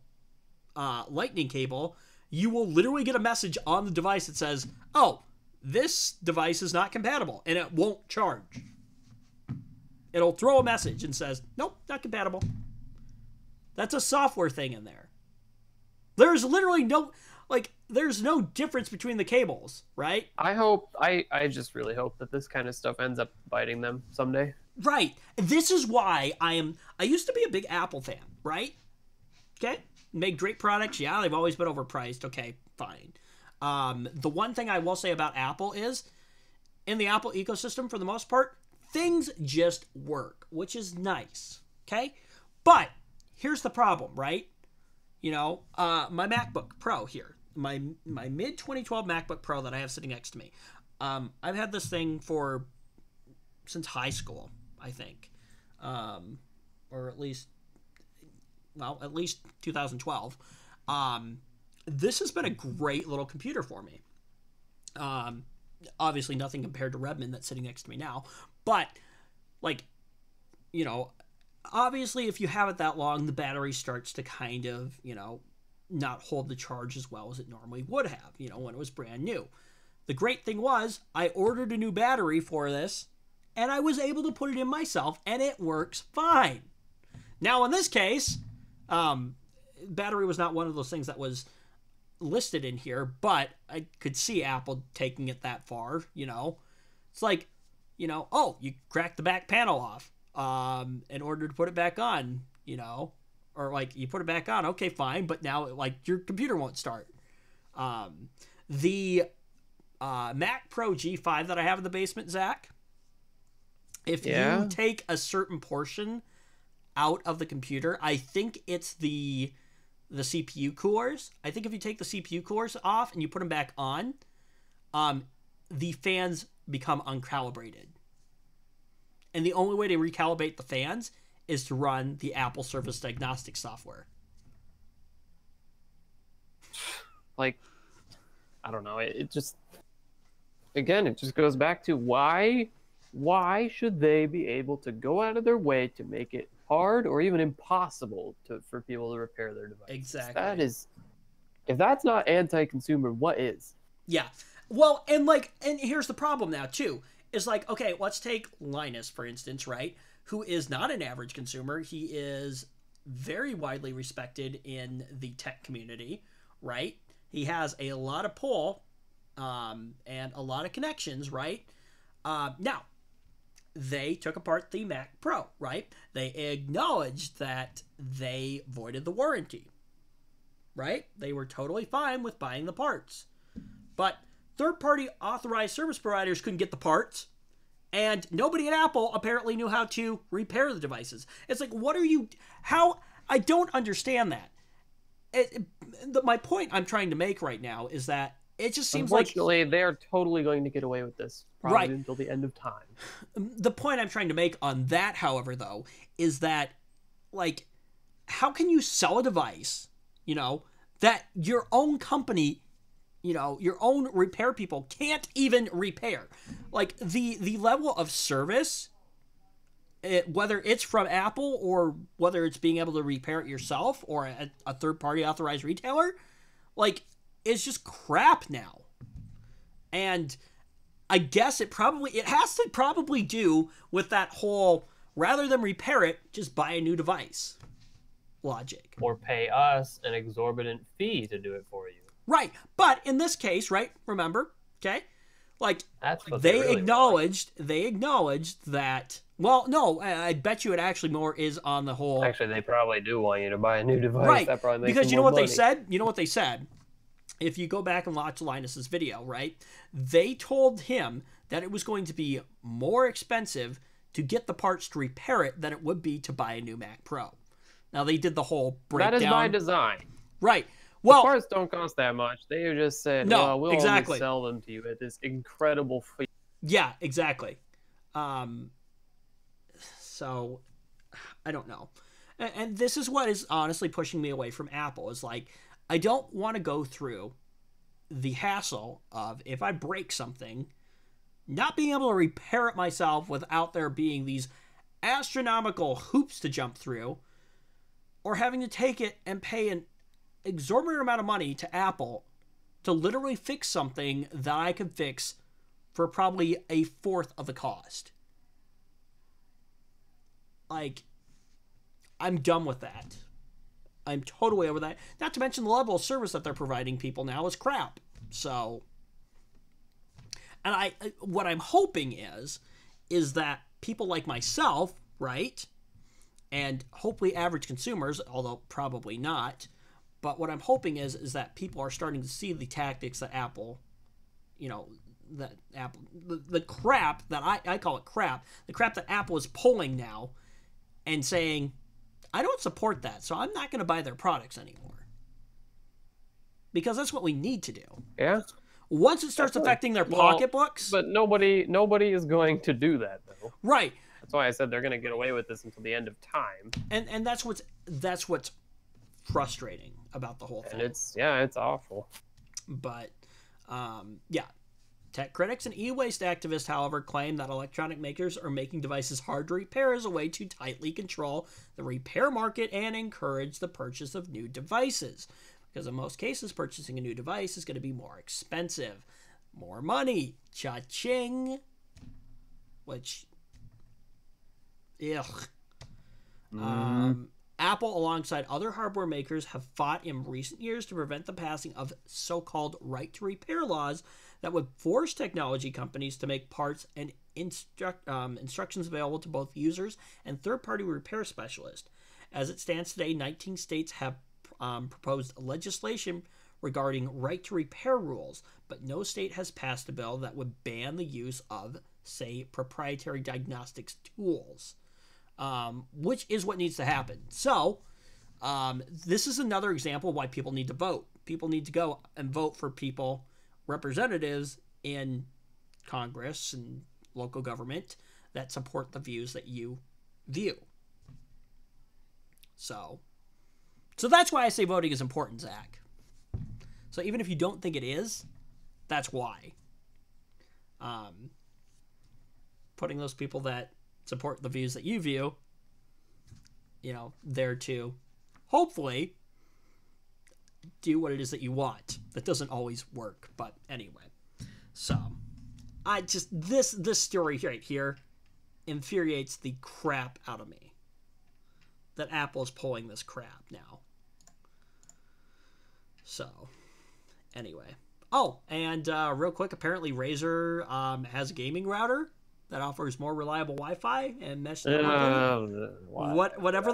lightning cable, you will literally get a message on the device that says, oh, this device is not compatible, and it won't charge. It'll throw a message and says, nope, not compatible. That's a software thing in there. There's literally there's no difference between the cables, right?
I just really hope that this kind of stuff ends up biting them someday.
Right. This is why I used to be a big Apple fan, right? Okay. Made great products. Yeah, they've always been overpriced. Okay, fine. The one thing I will say about Apple is, in the Apple ecosystem, for the most part, things just work, which is nice. Okay, but here's the problem, right? You know, my MacBook Pro here, my mid 2012 MacBook Pro that I have sitting next to me. I've had this thing since high school, I think, or at least 2012. This has been a great little computer for me. Obviously nothing compared to Redmond that's sitting next to me now, but like, you know, obviously if you have it that long, the battery starts to kind of, you know, not hold the charge as well as it normally would have, you know, when it was brand new. The great thing was I ordered a new battery for this and I was able to put it in myself and it works fine. Now in this case, battery was not one of those things that was listed in here, but I could see Apple taking it that far, you know. It's like, you know, oh, you cracked the back panel off in order to put it back on, you know, or like you put it back on, okay, fine, but now like your computer won't start. The Mac Pro G5 that I have in the basement, Zach, if you take a certain portion out of the computer, I think it's the CPU cores. I think if you take the CPU cores off and you put them back on, the fans become uncalibrated. And the only way to recalibrate the fans is to run the Apple Surface Diagnostic software.
Like, I don't know. It just, again, it just goes back to why should they be able to go out of their way to make it hard or even impossible for people to repair their device?
Exactly.
That is, if that's not anti-consumer, what is?
Yeah. Well, and here's the problem now too, is like, okay, let's take Linus, for instance, right? Who is not an average consumer. He is very widely respected in the tech community, right? He has a lot of pull, and a lot of connections, right? Now, they took apart the Mac Pro, right? They acknowledged that they voided the warranty, right? They were totally fine with buying the parts. But third-party authorized service providers couldn't get the parts, and nobody at Apple apparently knew how to repair the devices. It's like, I don't understand that. My point I'm trying to make right now is that it just seems like...
Unfortunately, they're totally going to get away with this, probably until the end of time.
The point I'm trying to make on that, however, though, is that, like, how can you sell a device, you know, that your own company, you know, your own repair people can't even repair? Like, the level of service, whether it's from Apple or whether it's being able to repair it yourself or a third-party authorized retailer, like, it's just crap now. And I guess it has to probably do with that whole, rather than repair it, just buy a new device logic.
Or pay us an exorbitant fee to do it for you.
Right. But in this case, right, remember, okay, like,
that's what
they acknowledged that, well, no, I bet you it actually more is on the whole.
Actually, they probably do want you to buy a new device.
Right.
That probably makes
because you
them
know what
more
they
money.
said? You know what they said? If you go back and watch Linus's video, right, they told him that it was going to be more expensive to get the parts to repair it than it would be to buy a new Mac Pro. Now, they did the whole breakdown.
That is by design.
Right. Well,
the parts don't cost that much. They just said,
no,
well, we'll
exactly.
only sell them to you at this incredible fee.
Yeah, exactly. So, I don't know. And this is what is honestly pushing me away from Apple, is like, I don't want to go through the hassle of, if I break something, not being able to repair it myself without there being these astronomical hoops to jump through, or having to take it and pay an exorbitant amount of money to Apple to literally fix something that I could fix for probably a fourth of the cost. Like, I'm done with that. I'm totally over that. Not to mention the level of service that they're providing people now is crap. So, and what I'm hoping is that people like myself, right, and hopefully average consumers, although probably not, but what I'm hoping is that people are starting to see the tactics that Apple, you know, that Apple, the crap that I call it crap, the crap that Apple is pulling now and saying, I don't support that, so I'm not going to buy their products anymore. Because that's what we need to do.
Yeah.
Once it starts affecting their pocketbooks.
But nobody is going to do that, though.
Right.
That's why I said they're going to get away with this until the end of time.
And that's what's frustrating about the whole thing.
And it's awful.
But yeah. Tech critics and e-waste activists, however, claim that electronic makers are making devices hard to repair as a way to tightly control the repair market and encourage the purchase of new devices. Because in most cases, purchasing a new device is going to be more expensive. More money. Cha-ching. Which, ugh. Apple, alongside other hardware makers, have fought in recent years to prevent the passing of so-called right-to-repair laws that would force technology companies to make parts and instructions available to both users and third-party repair specialists. As it stands today, 19 states have proposed legislation regarding right-to-repair rules, but no state has passed a bill that would ban the use of, say, proprietary diagnostics tools, which is what needs to happen. So, this is another example of why people need to vote. People need to go and vote for people, representatives in Congress and local government that support the views that you view. So that's why I say voting is important, Zach. So even if you don't think it is, that's why. Putting those people that support the views that you view, there to hopefully do what it is that you want. That doesn't always work, but anyway. So, this story right here infuriates the crap out of me. That Apple's pulling this crap now. So, anyway. Oh, and real quick, apparently Razer has a gaming router that offers more reliable Wi-Fi and mesh networking. Whatever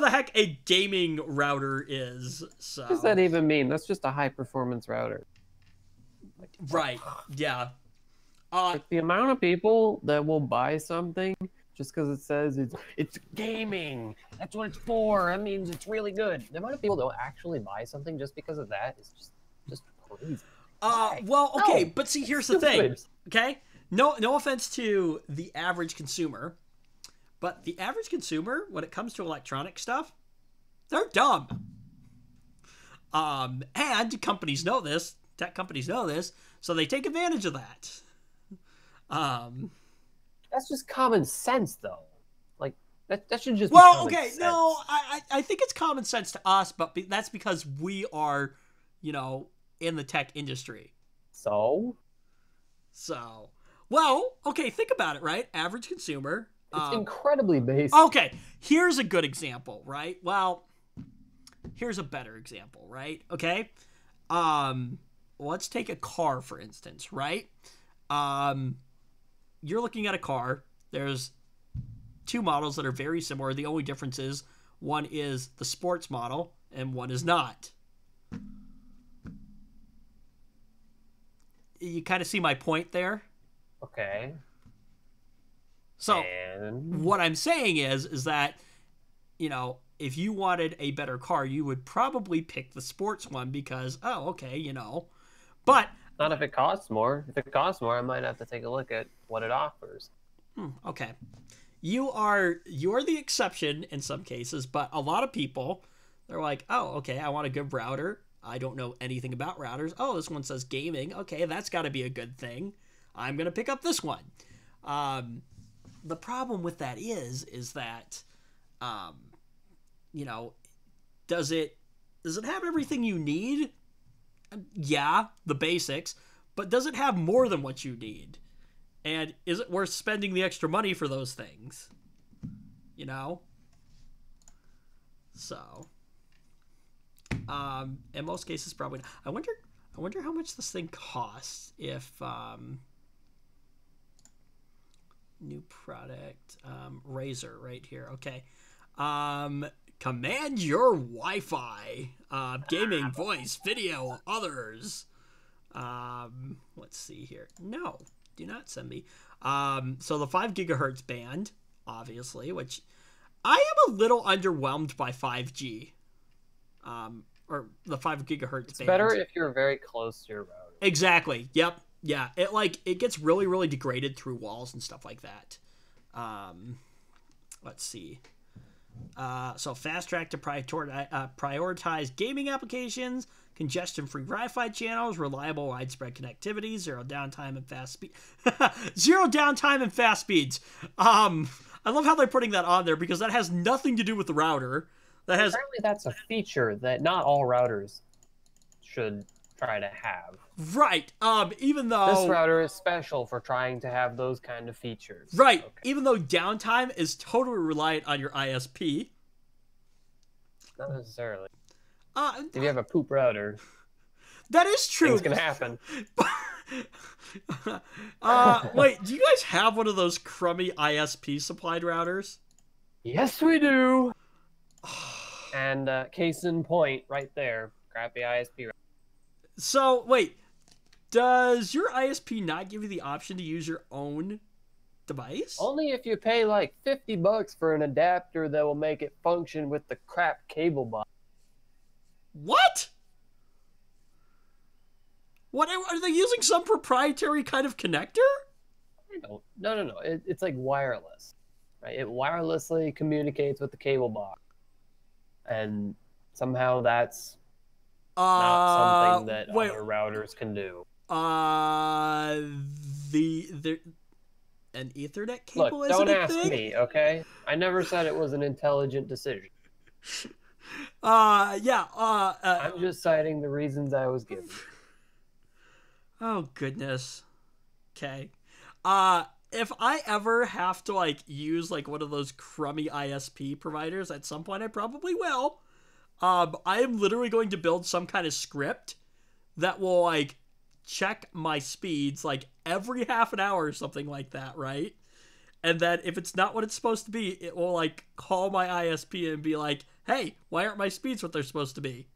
the heck a gaming router is. So.
What does that even mean? That's just a high performance router.
Right. Yeah.
The amount of people that will buy something just because it says it's gaming. That's what it's for. That means it's really good. The amount of people that will actually buy something just because of that is just crazy.
Well, okay, but see, here's the thing. Okay? No offense to the average consumer, but the average consumer, when it comes to electronic stuff, they're dumb. And companies know this. Tech companies know this, so they take advantage of that.
That's just common sense, though. Like that should just.
Well, be okay, sense. No, I think it's common sense to us, but that's because we are, in the tech industry.
So,
well, okay, think about it, right? Average consumer.
It's incredibly basic.
Okay, here's a good example, right? Well, here's a better example, right? Okay, let's take a car, for instance, right? You're looking at a car. There's two models that are very similar. The only difference is one is the sports model and one is not. You kind of see my point there?
Okay.
So what I'm saying is that, if you wanted a better car, you would probably pick the sports one because, but
not if it costs more. If it costs more, I might have to take a look at what it offers.
Okay. You're the exception in some cases, but a lot of people, they're like, oh, okay, I want a good router. I don't know anything about routers. Oh, this one says gaming. Okay, that's got to be a good thing. I'm going to pick up this one. The problem with that is that, does it have everything you need? Yeah, the basics, but does it have more than what you need? And is it worth spending the extra money for those things? So, in most cases, probably not. I wonder how much this thing costs if, new product, Razer right here. Okay. Command your Wi-Fi, gaming, voice, video, others. Let's see here. No, do not send me. So the 5 gigahertz band, obviously, which I am a little underwhelmed by 5G. Or the 5 gigahertz
It's
band.
better if you're very close to your router.
Exactly. Yep. Yeah. It gets really, really degraded through walls and stuff like that. Let's see. So fast track to prioritize gaming applications, congestion-free Wi-Fi channels, reliable widespread connectivity, zero downtime and fast speed. Zero downtime and fast speeds. I love how they're putting that on there because that has nothing to do with the router. That has
Apparently, that's a feature that not all routers should try to have.
right. Even though
This router is special for trying to have those kind of features.
right,
Okay.
even though downtime is totally reliant on your ISP.
Not necessarily. If you have a poop router,
That is true.
things can happen.
Wait, do you guys have one of those crummy ISP supplied routers?
Yes, we do. And case in point, right there, crappy ISP router.
So, wait, does your ISP not give you the option to use your own device?
Only if you pay like $50 for an adapter that will make it function with the crap cable box.
What? What are they using? Some proprietary kind of connector?
No. It's like wireless, right? It wirelessly communicates with the cable box, and somehow that's not something that
wait,
other routers can do.
the an Ethernet cable
Look,
isn't
don't
a
ask
thing?
me, okay? I never said it was an intelligent decision. I'm just citing the reasons I was given.
Oh goodness. Okay. If I ever have to like use like one of those crummy ISP providers at some point, I probably will. I am literally going to build some kind of script that will like check my speeds like every half an hour or something like that, right? And then if it's not what it's supposed to be, it will like call my ISP and be like, "Hey, why aren't my speeds what they're supposed to be?"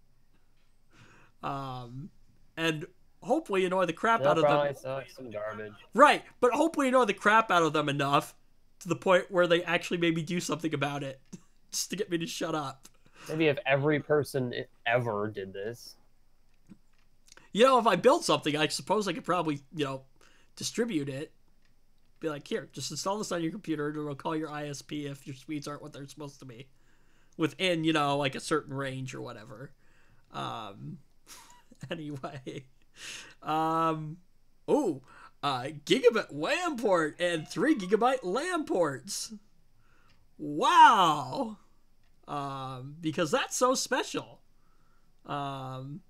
And hopefully annoy the crap out of them.
Probably suck some garbage.
Right, but hopefully annoy the crap out of them enough to the point where they actually maybe do something about it, just to get me to shut up.
Maybe if every person ever did this.
You know, if I built something, I suppose I could probably, distribute it. Be like, here, just install this on your computer, and it'll call your ISP if your speeds aren't what they're supposed to be. Within, like a certain range or whatever. Anyway. Gigabit WAN port and 3 gigabyte LAN ports. Wow. Because that's so special. 9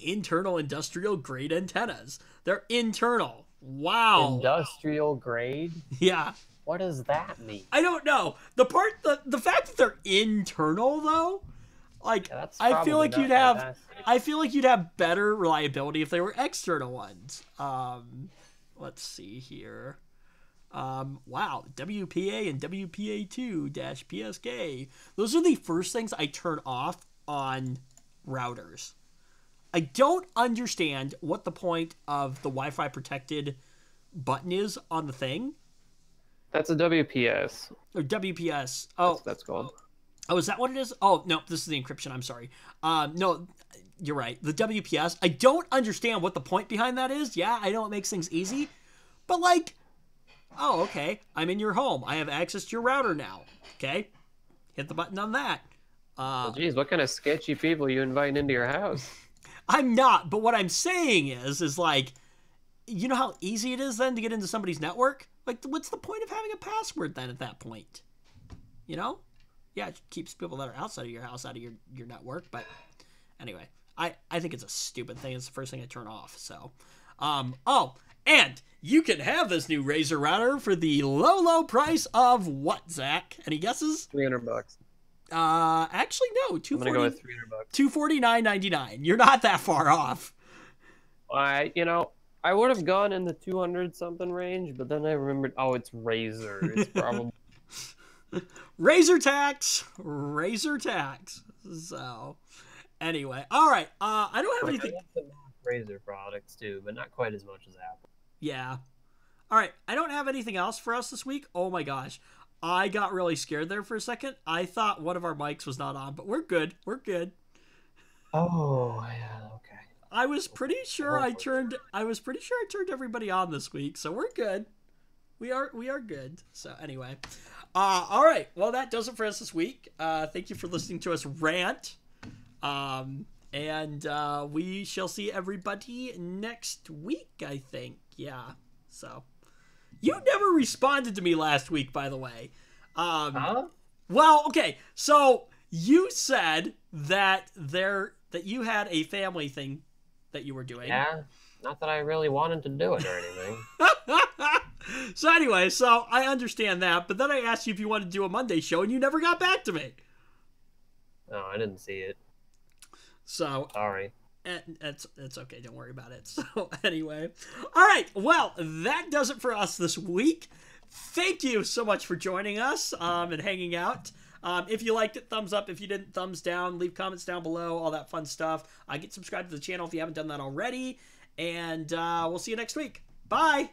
internal industrial grade antennas. They're internal. Wow.
Industrial grade?
Yeah.
What does that mean?
I don't know. The fact that they're internal though, like
Yeah, that's
I feel like
probably
you'd
not
have
fantastic.
I feel like you'd have better reliability if they were external ones. Let's see here. Wow, WPA and WPA2-PSK. Those are the first things I turn off on routers. I don't understand what the point of the Wi-Fi protected button is on the thing.
That's a WPS.
Or WPS. Oh,
That's called.
Oh, is that what it is? Oh, no, this is the encryption. I'm sorry. No, you're right. The WPS. I don't understand what the point behind that is. Yeah, I know it makes things easy. But, like, oh, okay. I'm in your home. I have access to your router now. Okay. Hit the button on that.
Well, geez, what kind of sketchy people are you inviting into your house?
I'm not. But what I'm saying is like, you know how easy it is then to get into somebody's network? Like, what's the point of having a password then at that point? You know? Yeah, it keeps people that are outside of your house out of your network, but anyway, I think it's a stupid thing. It's the first thing I turn off, so. And you can have this new Razer router for the low price of what, Zach? Any guesses?
$300.
Actually, no,
I'm gonna go with $300.
$249.99. You're not that far off.
I would have gone in the 200 something range, but then I remembered, it's Razer. It's probably
Razer tax. So, anyway, all right. I don't have anything.
Razer products too, but not quite as much as Apple.
Yeah. All right, I don't have anything else for us this week. Oh my gosh. I got really scared there for a second. I thought one of our mics was not on, but we're good. We're good.
Oh, yeah, okay.
I was pretty sure I turned everybody on this week, so we're good. We are good. So anyway. All right. Well, that does it for us this week. Thank you for listening to us rant. And we shall see everybody next week, I think. Yeah. So you never responded to me last week, by the way.
Huh?
Well, okay. So you said that you had a family thing that you were doing.
Yeah. Not that I really wanted to do it or anything.
So anyway, so I understand that, but then I asked you if you wanted to do a Monday show, and you never got back to me.
No, I didn't see it.
So
Sorry.
it's okay. Don't worry about it. So anyway, all right. Well, that does it for us this week. Thank you so much for joining us and hanging out. If you liked it, thumbs up. If you didn't, thumbs down. Leave comments down below. All that fun stuff. Get subscribed to the channel if you haven't done that already. And we'll see you next week. Bye.